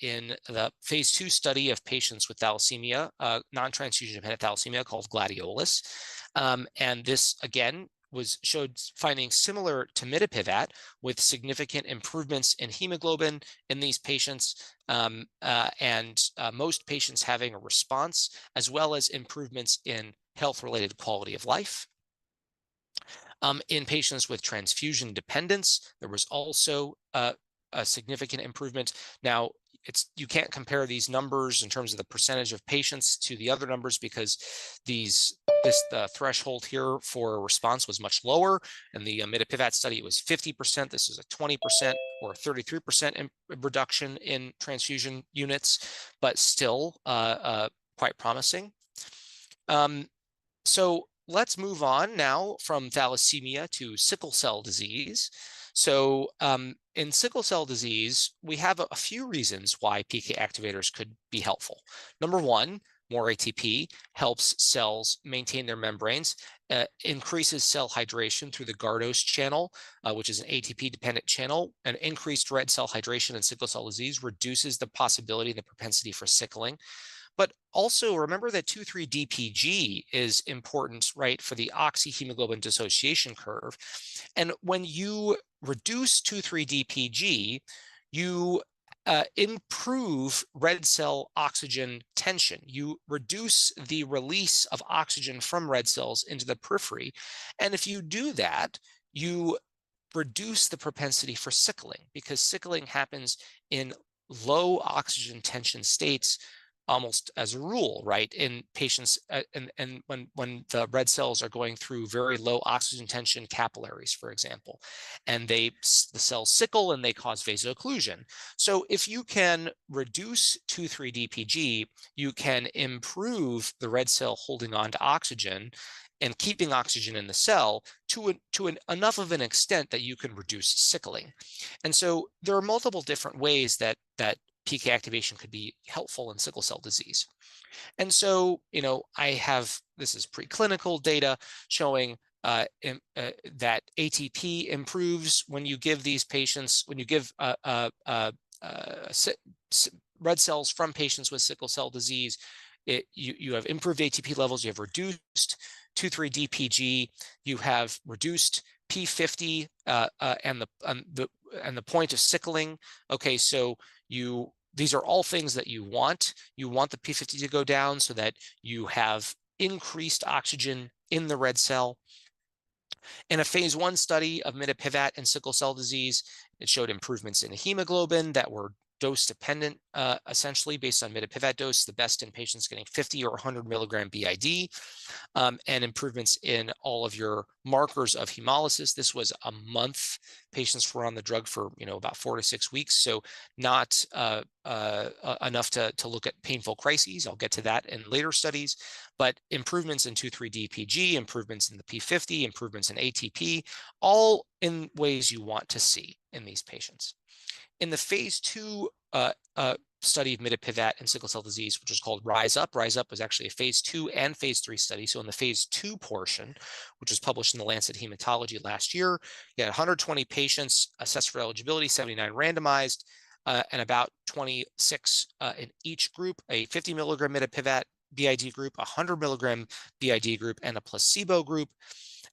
in the phase 2 study of patients with thalassemia, non-transfusion dependent thalassemia called Gladiolus. And this again showed findings similar to mitapivat with significant improvements in hemoglobin in these patients, and most patients having a response, as well as improvements in health-related quality of life. In patients with transfusion dependence, there was also a significant improvement. Now, you can't compare these numbers in terms of the percentage of patients to the other numbers because the threshold here for a response was much lower. In the mitapivat study, it was 50%. This is a 20% or 33% reduction in transfusion units, but still quite promising. So let's move on now from thalassemia to sickle cell disease. So in sickle cell disease, we have a few reasons why PK activators could be helpful. Number one, more ATP helps cells maintain their membranes, increases cell hydration through the Gardos channel, which is an ATP-dependent channel. And increased red cell hydration in sickle cell disease reduces the possibility and the propensity for sickling. But also remember that 2,3-DPG is important, right, for the oxyhemoglobin dissociation curve. And when you reduce 2,3-DPG, you improve red cell oxygen tension. You reduce the release of oxygen from red cells into the periphery. And if you do that, you reduce the propensity for sickling, because sickling happens in low oxygen tension states almost as a rule, right, in patients, and when the red cells are going through very low oxygen tension capillaries, for example, and the cells sickle and they cause vasoocclusion. So if you can reduce 2,3-DPG, you can improve the red cell holding on to oxygen and keeping oxygen in the cell to enough of an extent that you can reduce sickling. And so there are multiple different ways that PK activation could be helpful in sickle cell disease. And so, this is preclinical data showing that ATP improves when you give these patients, when you give red cells from patients with sickle cell disease, you have improved ATP levels, you have reduced 2,3-DPG, you have reduced P50, and and the point of sickling. Okay, so these are all things that you want. You want the P50 to go down so that you have increased oxygen in the red cell. In a phase 1 study of mitapivat and sickle cell disease, it showed improvements in hemoglobin that were dose dependent, essentially based on mitapivat dose, the best in patients getting 50 or 100 milligram BID, and improvements in all of your markers of hemolysis. This was a month. Patients were on the drug for about 4 to 6 weeks, so not enough to look at painful crises. I'll get to that in later studies, but improvements in 2,3-DPG, improvements in the P50, improvements in ATP, all in ways you want to see in these patients. In the phase 2 study of mitapivat and sickle cell disease, which is called Rise Up. Rise Up was actually a phase 2 and phase 3 study. So in the phase 2 portion, which was published in the Lancet Hematology last year, you had 120 patients assessed for eligibility, 79 randomized, and about 26 in each group, a 50 milligram mitapivat BID group, a 100 milligram BID group, and a placebo group.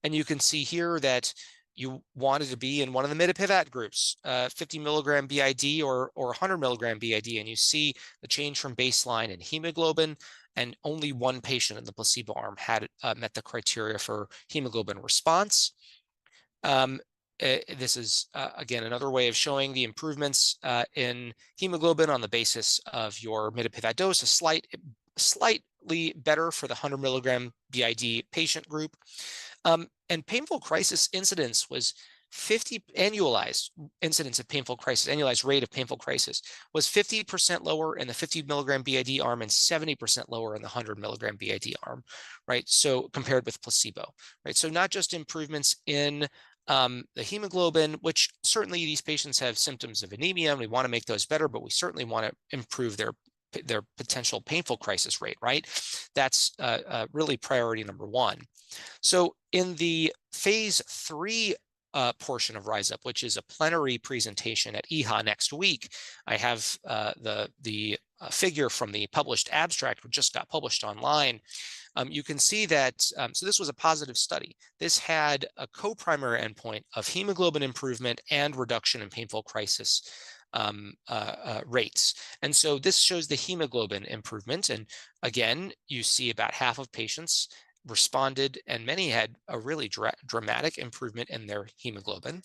And you can see here that you wanted to be in one of the mitapivat groups, 50 milligram BID or 100 milligram BID, and you see the change from baseline in hemoglobin, and only one patient in the placebo arm had met the criteria for hemoglobin response. This is, again, another way of showing the improvements in hemoglobin on the basis of your mitapivat dose, slightly better for the 100 milligram BID patient group. And painful crisis incidence was 50 annualized incidence of painful crisis, annualized rate of painful crisis was 50% lower in the 50 milligram BID arm and 70% lower in the 100 milligram BID arm, right? So compared with placebo, right? So not just improvements in the hemoglobin, which certainly these patients have symptoms of anemia, and we want to make those better, but we certainly want to improve their potential painful crisis rate, right? That's really priority number 1. So in the phase 3 portion of Rise Up, which is a plenary presentation at EHA next week, I have the figure from the published abstract, which just got published online. You can see that, so this was a positive study. This had a co-primary endpoint of hemoglobin improvement and reduction in painful crisis rates. And so this shows the hemoglobin improvement. And again, you see about half of patients responded, and many had a really dramatic improvement in their hemoglobin.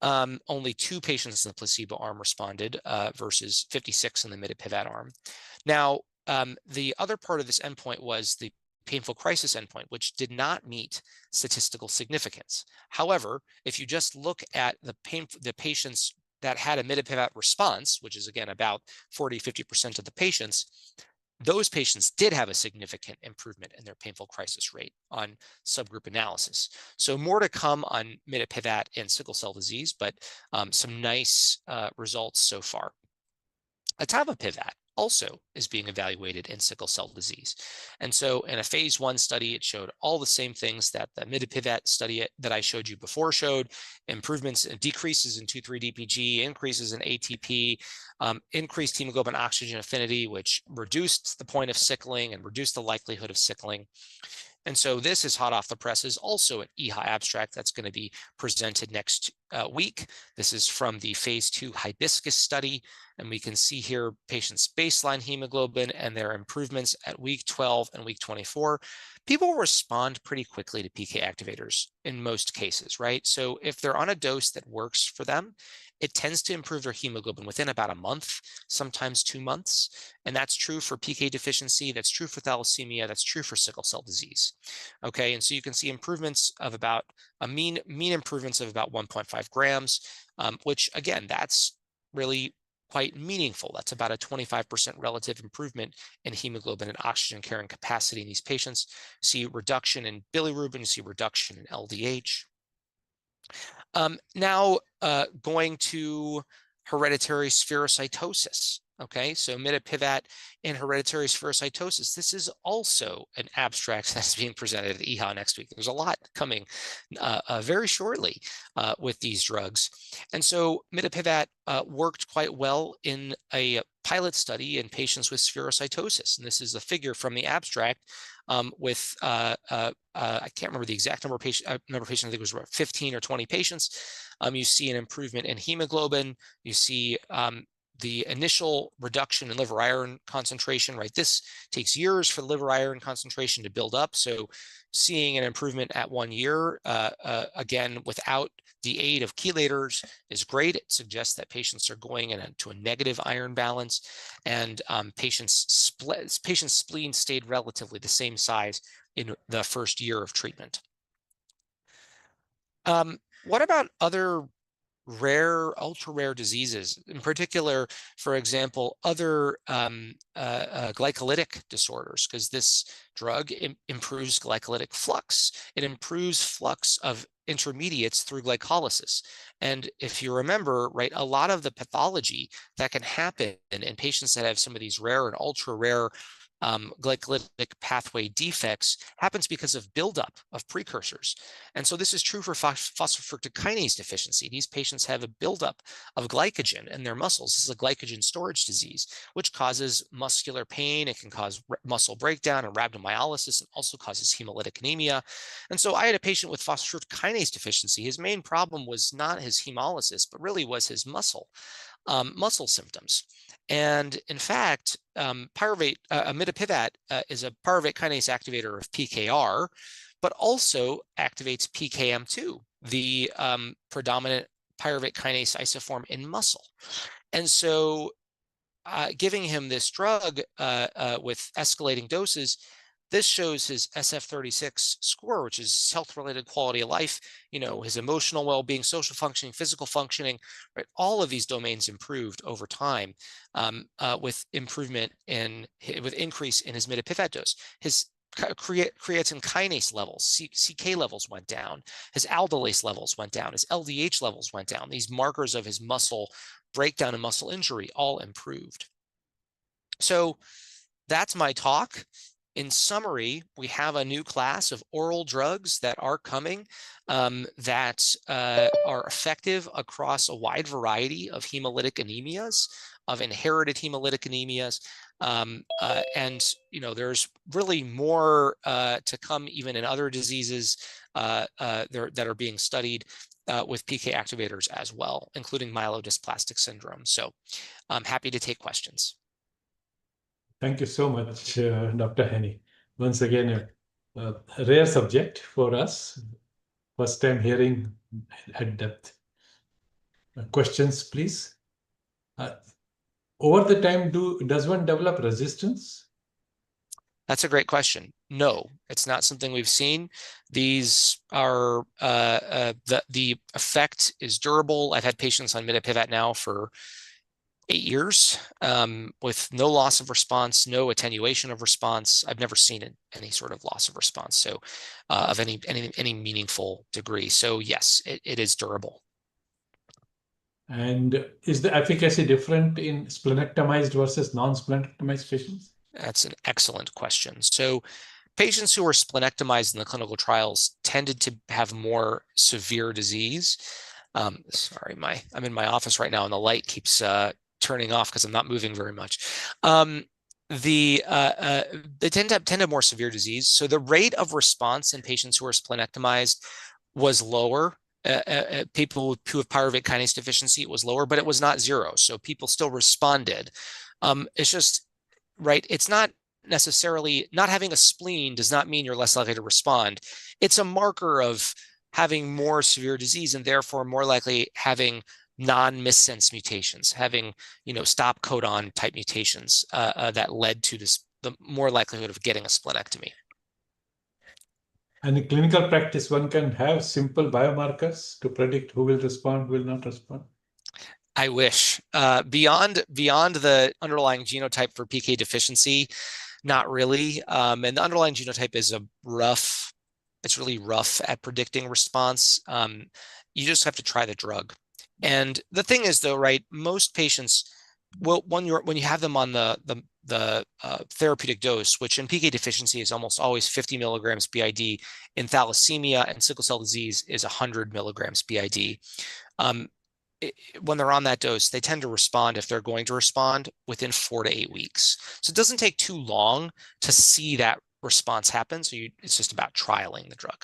Only 2 patients in the placebo arm responded versus 56 in the mitapivat arm. Now, the other part of this endpoint was the painful crisis endpoint, which did not meet statistical significance. However, if you just look at the patients that had a mitapivat response, which is again about 40–50% of the patients, those patients did have a significant improvement in their painful crisis rate on subgroup analysis. So more to come on mitapivat and sickle cell disease, but some nice results so far. Etavopivat also is being evaluated in sickle cell disease. And so in a phase 1 study, it showed all the same things that the mitapivat study that I showed you before showed: improvements and decreases in 2,3-DPG, increases in ATP, increased hemoglobin oxygen affinity, which reduced the point of sickling and reduced the likelihood of sickling. And so this is hot off the presses, also an EHA abstract that's going to be presented next week. This is from the phase 2 hibiscus study. And we can see here patients' baseline hemoglobin and their improvements at week 12 and week 24. People respond pretty quickly to PK activators in most cases, right? So if they're on a dose that works for them, it tends to improve their hemoglobin within about a month, sometimes 2 months. And that's true for PK deficiency, that's true for thalassemia, that's true for sickle cell disease. Okay, and so you can see improvements of about mean improvements of about 1.5 grams, which again, that's really quite meaningful. That's about a 25% relative improvement in hemoglobin and oxygen carrying capacity in these patients. See reduction in bilirubin, you see reduction in LDH. Now going to hereditary spherocytosis. Okay, so mitapivat in hereditary spherocytosis. This is also an abstract that's being presented at EHA next week. There's a lot coming very shortly with these drugs. And so mitapivat worked quite well in a pilot study in patients with spherocytosis. And this is a figure from the abstract with, I can't remember the exact number of patients, I think it was 15 or 20 patients. You see an improvement in hemoglobin. You see the initial reduction in liver iron concentration, right? This takes years for liver iron concentration to build up. So seeing an improvement at 1 year, again, without the aid of chelators is great. It suggests that patients are going into a negative iron balance, and patients' spleen stayed relatively the same size in the first year of treatment. What about other rare, ultra rare diseases, in particular, for example, other glycolytic disorders, because this drug improves glycolytic flux. It improves flux of intermediates through glycolysis. And if you remember, right, a lot of the pathology that can happen in patients that have some of these rare and ultra rare glycolytic pathway defects happens because of buildup of precursors. And so this is true for phosphofructokinase deficiency. These patients have a buildup of glycogen in their muscles. This is a glycogen storage disease, which causes muscular pain. It can cause muscle breakdown and rhabdomyolysis, and also causes hemolytic anemia. And so I had a patient with phosphofructokinase deficiency. His main problem was not his hemolysis, but really was his muscle symptoms. And in fact, pyruvate, mitapivat is a pyruvate kinase activator of PKR, but also activates PKM2, the predominant pyruvate kinase isoform in muscle. And so giving him this drug with escalating doses, this shows his SF36 score, which is health-related quality of life, you know, his emotional well-being, social functioning, physical functioning, right? All of these domains improved over time with improvement with increase in his mitapivat dose. His creatine kinase levels, CK levels went down. His aldolase levels went down. His LDH levels went down. These markers of his muscle breakdown and muscle injury all improved. So that's my talk. In summary, we have a new class of oral drugs that are coming that are effective across a wide variety of hemolytic anemias, of inherited hemolytic anemias. And, you know, there's really more to come even in other diseases that are being studied with PK activators as well, including myelodysplastic syndrome. So I'm happy to take questions. Thank you so much, Dr. Henny. Once again, a rare subject for us. First time hearing at depth. Questions, please. Over the time, does one develop resistance? That's a great question. No, it's not something we've seen. These are the effect is durable. I've had patients on mitapivat now for 8 years with no loss of response, no attenuation of response. I've never seen any sort of loss of response, so of any meaningful degree. So yes, it is durable. And is the efficacy different in splenectomized versus non-splenectomized patients? That's an excellent question. So patients who were splenectomized in the clinical trials tended to have more severe disease. Sorry, I'm in my office right now and the light keeps turning off because I'm not moving very much. They tend to have more severe disease. So the rate of response in patients who are splenectomized was lower. People who have pyruvate kinase deficiency, it was lower, but it was not zero. So people still responded. It's just, right, it's not necessarily, not having a spleen does not mean you're less likely to respond. It's a marker of having more severe disease and therefore more likely having non-missense mutations, having, you know, stop codon type mutations that led to the more likelihood of getting a splenectomy. And in clinical practice, one can have simple biomarkers to predict who will respond, will not respond. I wish. Beyond the underlying genotype for PK deficiency, not really. And the underlying genotype is it's really rough at predicting response. You just have to try the drug. And the thing is, though, right, most patients, well, when you have them on the therapeutic dose, which in PK deficiency is almost always 50 milligrams BID, in thalassemia and sickle cell disease is 100 milligrams BID. When they're on that dose, they tend to respond, if they're going to respond, within 4 to 8 weeks. So it doesn't take too long to see that response happen. So it's just about trialing the drug.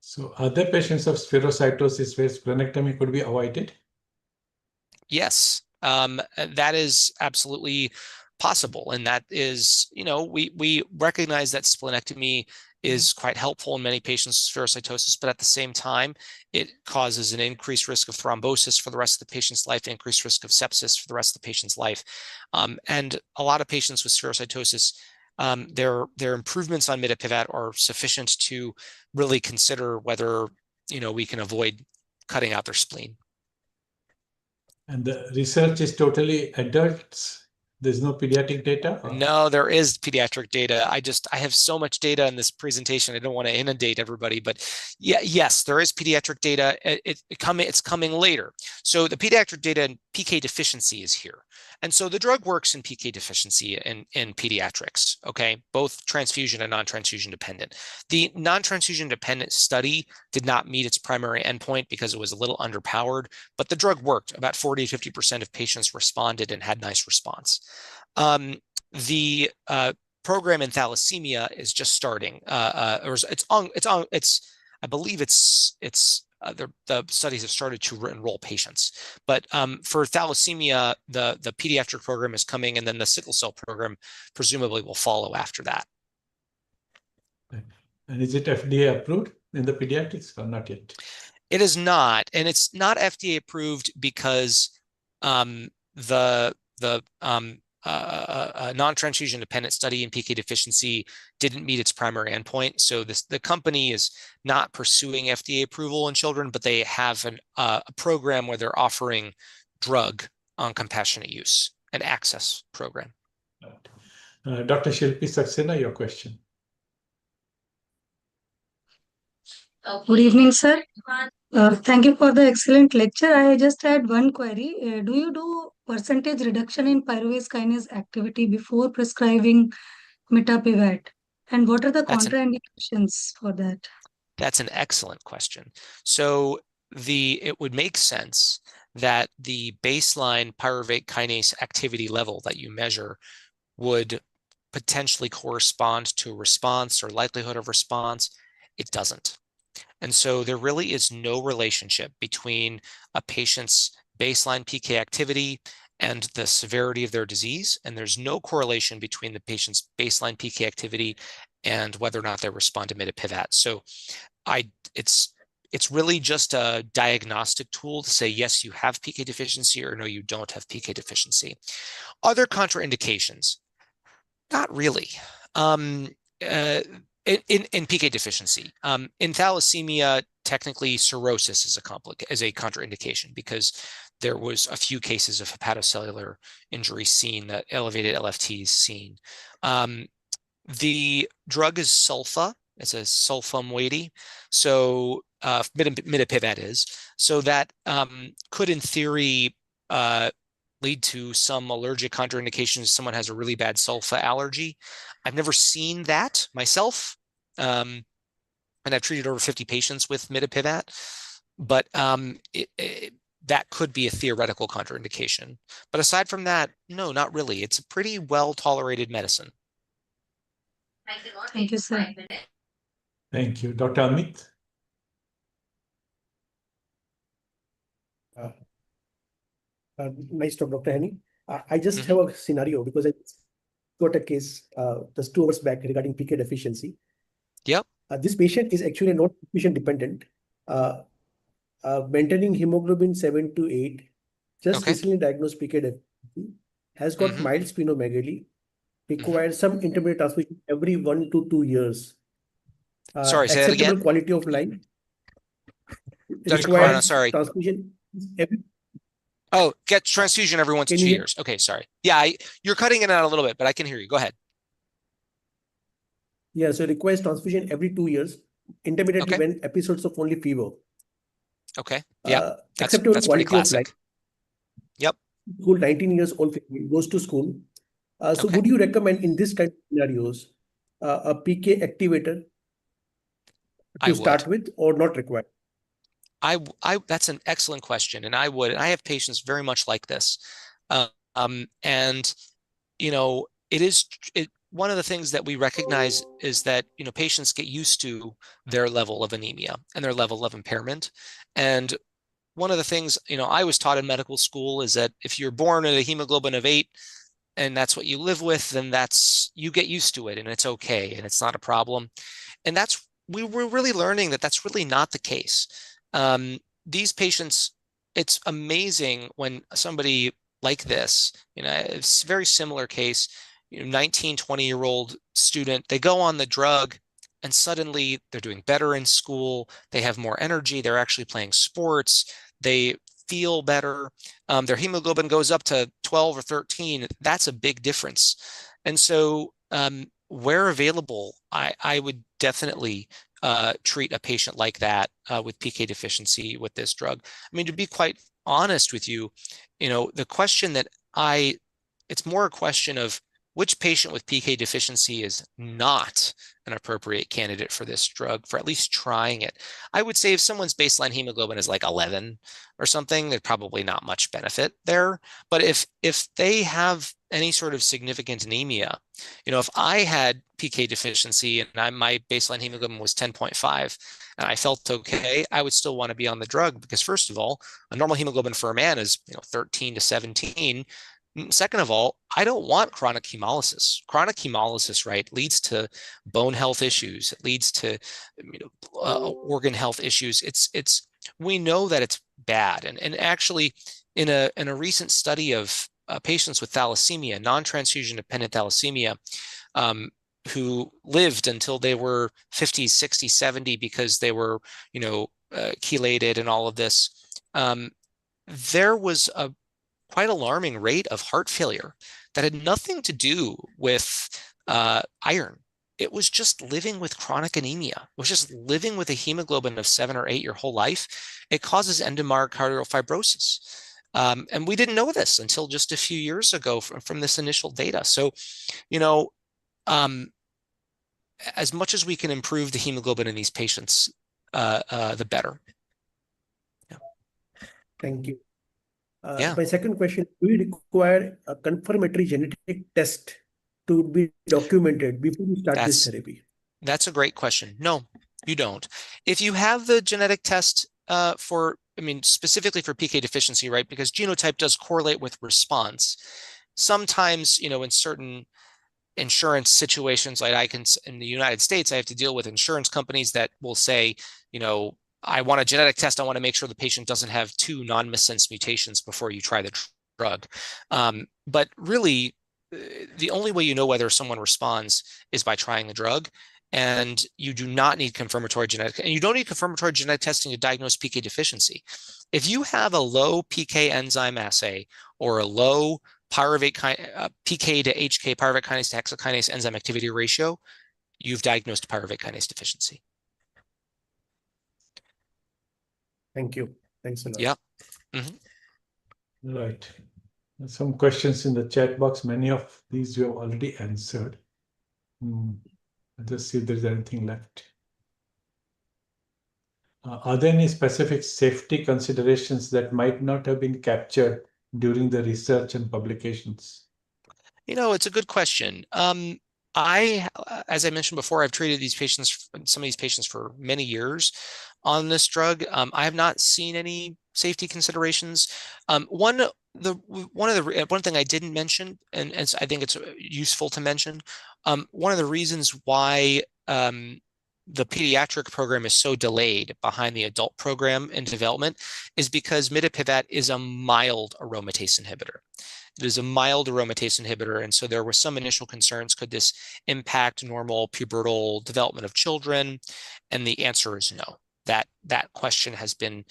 So are there patients of spherocytosis where splenectomy could be avoided? Yes, that is absolutely possible. And that is, we recognize that splenectomy is quite helpful in many patients with spherocytosis, but at the same time, it causes an increased risk of thrombosis for the rest of the patient's life, increased risk of sepsis for the rest of the patient's life. And a lot of patients with spherocytosis, their improvements on mitapivat are sufficient to really consider whether, we can avoid cutting out their spleen. And the research is totally adults. There's no pediatric data? Or? No, there is pediatric data. I have so much data in this presentation. I don't want to inundate everybody, but yeah, yes, there is pediatric data. It's coming later. So the pediatric data in PK deficiency is here. And so the drug works in PK deficiency in pediatrics, okay? Both transfusion and non-transfusion dependent. The non-transfusion dependent study did not meet its primary endpoint because it was a little underpowered, but the drug worked. About 40 to 50% of patients responded and had nice response. The program in thalassemia is just starting, or I believe the studies have started to enroll patients. But for thalassemia, the pediatric program is coming, and then the sickle cell program presumably will follow after that. And is it FDA approved in the pediatrics or not yet? It is not, and it's not FDA approved because the non-transfusion dependent study in PK deficiency didn't meet its primary endpoint. So the company is not pursuing FDA approval in children, but they have a program where they're offering drug on compassionate use, an access program. Dr. Shilpi Saxena, your question. Good evening, sir. Thank you for the excellent lecture. I just had one query. Do you do percentage reduction in pyruvate kinase activity before prescribing mitapivat? And what are the contraindications for that? That's an excellent question. So it would make sense that the baseline pyruvate kinase activity level that you measure would potentially correspond to a response or likelihood of response. It doesn't. And so there really is no relationship between a patient's baseline PK activity and the severity of their disease. And there's no correlation between the patient's baseline PK activity and whether or not they respond to mitapivat. So it's really just a diagnostic tool to say, yes, you have PK deficiency, or no, you don't have PK deficiency. Are there contraindications? Not really. In PK deficiency. In thalassemia, technically cirrhosis is a contraindication because there was a few cases of hepatocellular injury seen, that elevated LFTs seen. The drug is sulfa. It's a sulfum weighty. So mitapivat is. So that could, in theory, lead to some allergic contraindications. Someone has a really bad sulfa allergy. I've never seen that myself, and I've treated over 50 patients with mitapivat, but that could be a theoretical contraindication. But aside from that, no, not really. It's a pretty well-tolerated medicine. Thank you, sir. Thank you. Dr. Amit? Nice talk, Dr. Henny. I just have a scenario because I got a case just 2 hours back regarding PK deficiency. Yep. This patient is actually not transfusion dependent, maintaining hemoglobin 7 to 8, just recently diagnosed PK deficiency, has got mild splenomegaly, requires some intermittent transfusion every 1 to 2 years. Sorry, say that again. Acceptable quality of life. Dr. Corona, sorry. Transfusion every Get transfusion every 1 to 2 years. Okay, sorry. Yeah, you're cutting it out a little bit, but I can hear you. Go ahead. Yeah, so it requires transfusion every 2 years, intermittently when episodes of only fever. Okay. Yeah, acceptable that's quality pretty classic. of life. Yep. School, 19 years old, goes to school. So would you recommend in this kind of scenarios a PK activator to start with, or not required? That's an excellent question, and I have patients very much like this, and one of the things that we recognize is that, patients get used to their level of anemia and their level of impairment. And one of the things, I was taught in medical school is that if you're born at a hemoglobin of 8 and that's what you live with, then you get used to it and it's okay and it's not a problem. And we're really learning that that's really not the case. These patients, it's amazing when somebody like this, it's a very similar case, 19, 20-year-old student, they go on the drug and suddenly they're doing better in school. They have more energy. They're actually playing sports. They feel better. Their hemoglobin goes up to 12 or 13. That's a big difference. And so where available, I would definitely treat a patient like that with PK deficiency with this drug. I mean, to be quite honest with you, the question that it's more a question of which patient with PK deficiency is not an appropriate candidate for this drug, for at least trying it. I would say if someone's baseline hemoglobin is like 11 or something, there's probably not much benefit there. But if they have any sort of significant anemia, if I had PK deficiency and my baseline hemoglobin was 10.5 and I felt okay, I would still want to be on the drug because first of all, a normal hemoglobin for a man is 13 to 17. Second of all, I don't want chronic hemolysis. Chronic hemolysis, right, leads to bone health issues. It leads to organ health issues. We know that it's bad. And actually, in a recent study of patients with thalassemia, non-transfusion dependent thalassemia, who lived until they were 50, 60, 70 because they were, chelated and all of this, there was a quite alarming rate of heart failure that had nothing to do with iron. It was just living with chronic anemia. It was just living with a hemoglobin of 7 or 8 your whole life. It causes endomyocardial fibrosis. And we didn't know this until just a few years ago from this initial data. So, as much as we can improve the hemoglobin in these patients, the better. Yeah. Thank you. Yeah. My second question, do you require a confirmatory genetic test to be documented before you start this therapy? That's a great question. No, you don't. If you have the genetic test specifically for PK deficiency, right? Because genotype does correlate with response. Sometimes, in certain insurance situations, like in the United States, I have to deal with insurance companies that will say, I want a genetic test. I want to make sure the patient doesn't have 2 non-missense mutations before you try the drug. But really, the only way you know whether someone responds is by trying the drug. And you do not need confirmatory genetic, and you don't need confirmatory genetic testing to diagnose PK deficiency. If you have a low PK enzyme assay or a low pyruvate PK to HK, pyruvate kinase to hexokinase enzyme activity ratio, you've diagnosed pyruvate kinase deficiency. Thank you. Thanks a lot. Yeah. Mm-hmm. Right. Some questions in the chat box. Many of these you have already answered. Let's just see if there's anything left. Are there any specific safety considerations that might not have been captured during the research and publications? It's a good question. As I mentioned before, I've treated some of these patients for many years on this drug. I have not seen any safety considerations. One thing I didn't mention, and I think it's useful to mention, one of the reasons why the pediatric program is so delayed behind the adult program in development is because mitapivat is a mild aromatase inhibitor. It is a mild aromatase inhibitor, and so there were some initial concerns. Could this impact normal pubertal development of children? And the answer is no. That question has been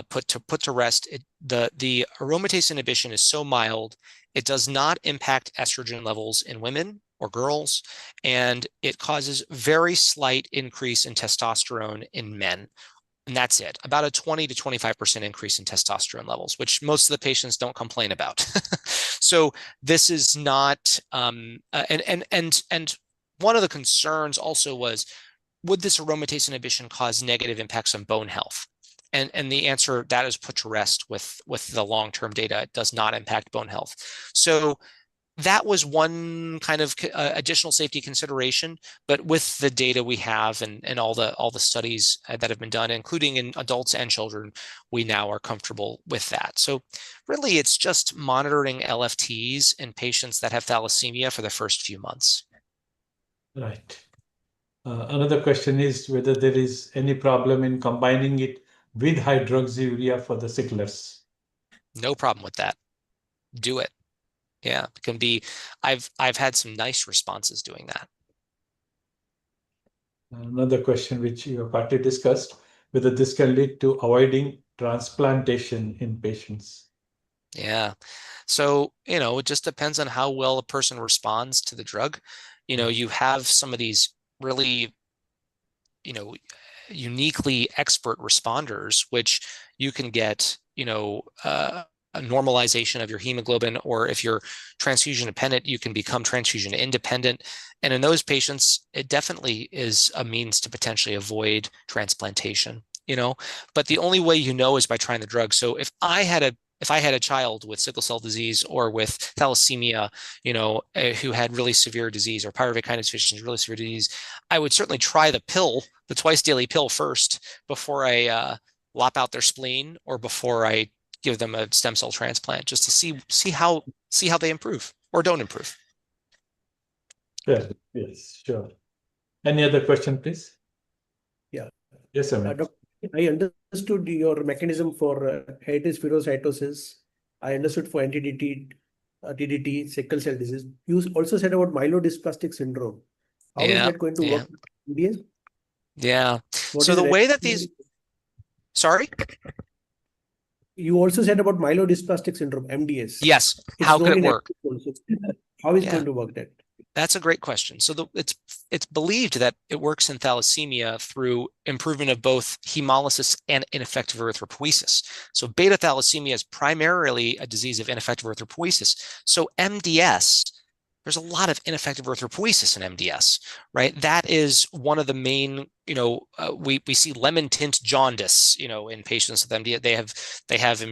put to rest. The aromatase inhibition is so mild, it does not impact estrogen levels in women or girls, and it causes very slight increase in testosterone in men. And that's it, about a 20 to 25% increase in testosterone levels, which most of the patients don't complain about. So this is not, and one of the concerns also was, would this aromatase inhibition cause negative impacts on bone health? And the answer, that is put to rest with the long-term data. It does not impact bone health. So that was one kind of additional safety consideration, but with the data we have and all the studies that have been done, including in adults and children, we now are comfortable with that. So really, it's just monitoring LFTs in patients that have thalassemia for the first few months. Right. Another question is whether there is any problem in combining it with hydroxyurea for the sicklers. No problem with that. Do it. Yeah, it can be. I've had some nice responses doing that. Another question which you have partly discussed, whether this can lead to avoiding transplantation in patients. Yeah. So, it just depends on how well a person responds to the drug. You have some of these really, uniquely expert responders, which you can get, a normalization of your hemoglobin, or if you're transfusion dependent, you can become transfusion independent. And in those patients, it definitely is a means to potentially avoid transplantation, but the only way is by trying the drug. So if I had a child with sickle cell disease or with thalassemia, who had really severe disease, or pyruvate kinase deficiency, really severe disease, I would certainly try the pill, the twice daily pill first, before I lop out their spleen or before I give them a stem cell transplant, just to see how they improve or don't improve. Yeah, yes, sure. Any other question, please? Yeah. Yes, sir. I understood your mechanism for heritage phagocytosis. I understood for TDT, sickle cell disease. You also said about myelodysplastic syndrome. How is that going to work in MDS? Yeah. So the way that these... Sorry? You also said about myelodysplastic syndrome, MDS. Yes. How could it work? How is it going to work that? That's a great question. So it's believed that it works in thalassemia through improvement of both hemolysis and ineffective erythropoiesis. So beta thalassemia is primarily a disease of ineffective erythropoiesis. So MDS, there's a lot of ineffective erythropoiesis in MDS, right? That is one of the main, we see lemon tint jaundice, in patients with MDS. They have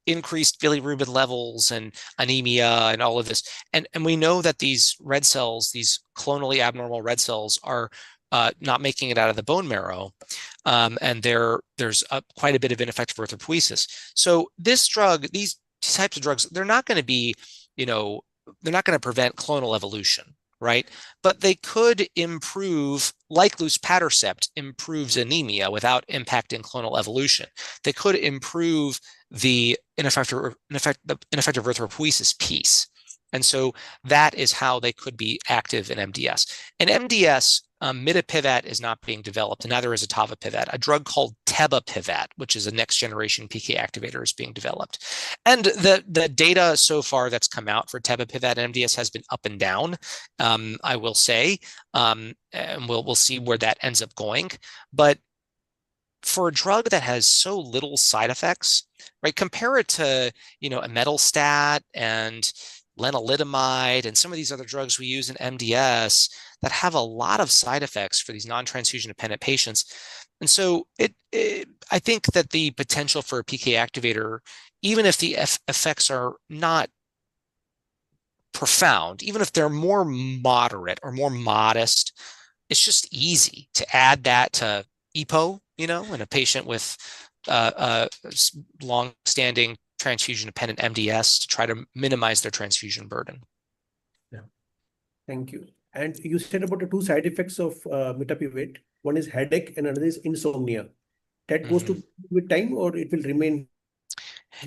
increased bilirubin levels and anemia and all of this. And we know that these red cells, these clonally abnormal red cells, are not making it out of the bone marrow. And there's quite a bit of ineffective erythropoiesis. So this drug, these types of drugs, they're not going to be, they're not going to prevent clonal evolution, right? But they could improve, like luspatercept improves anemia without impacting clonal evolution. They could improve the ineffective erythropoiesis piece. And so that is how they could be active in MDS. In MDS, mitapivat is not being developed, and neither is etavopivat. A drug called tebapivat, which is a next generation PK activator, is being developed. And the data so far that's come out for tebapivat and MDS has been up and down, I will say, and we'll see where that ends up going. But for a drug that has so little side effects, right? Compare it to, imetelstat and lenalidomide and some of these other drugs we use in MDS that have a lot of side effects for these non-transfusion dependent patients. And so I think that the potential for a PK activator, even if the effects are not profound, even if they're more moderate or more modest, it's just easy to add that to EPO, in a patient with long-standing transfusion-dependent MDS to try to minimize their transfusion burden. Yeah. Thank you. And you said about the two side effects of mitapivat. One is headache and another is insomnia. That goes to with time, or it will remain?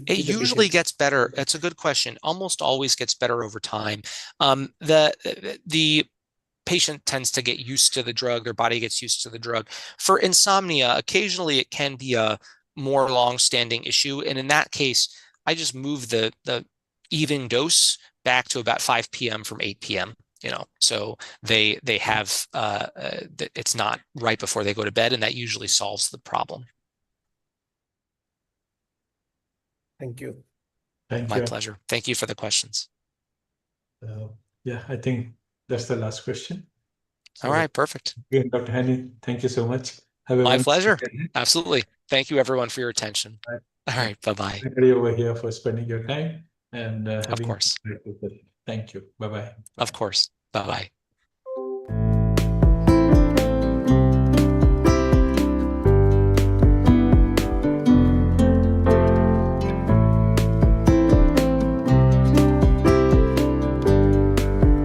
It usually gets better. That's a good question. Almost always gets better over time. The patient tends to get used to the drug. Their body gets used to the drug. For insomnia, occasionally it can be a more long-standing issue. And in that case, I just move the evening dose back to about 5 p.m. from 8 p.m. So they have it's not right before they go to bed, and that usually solves the problem. Thank you. My pleasure. Thank you for the questions. Yeah, I think that's the last question. All right, perfect. Dr. Hani, thank you so much. My pleasure. Absolutely. Thank you, everyone, for your attention. All right, bye-bye. Over here for spending your time and of course. Thank you. Bye-bye. Of course. Bye-bye.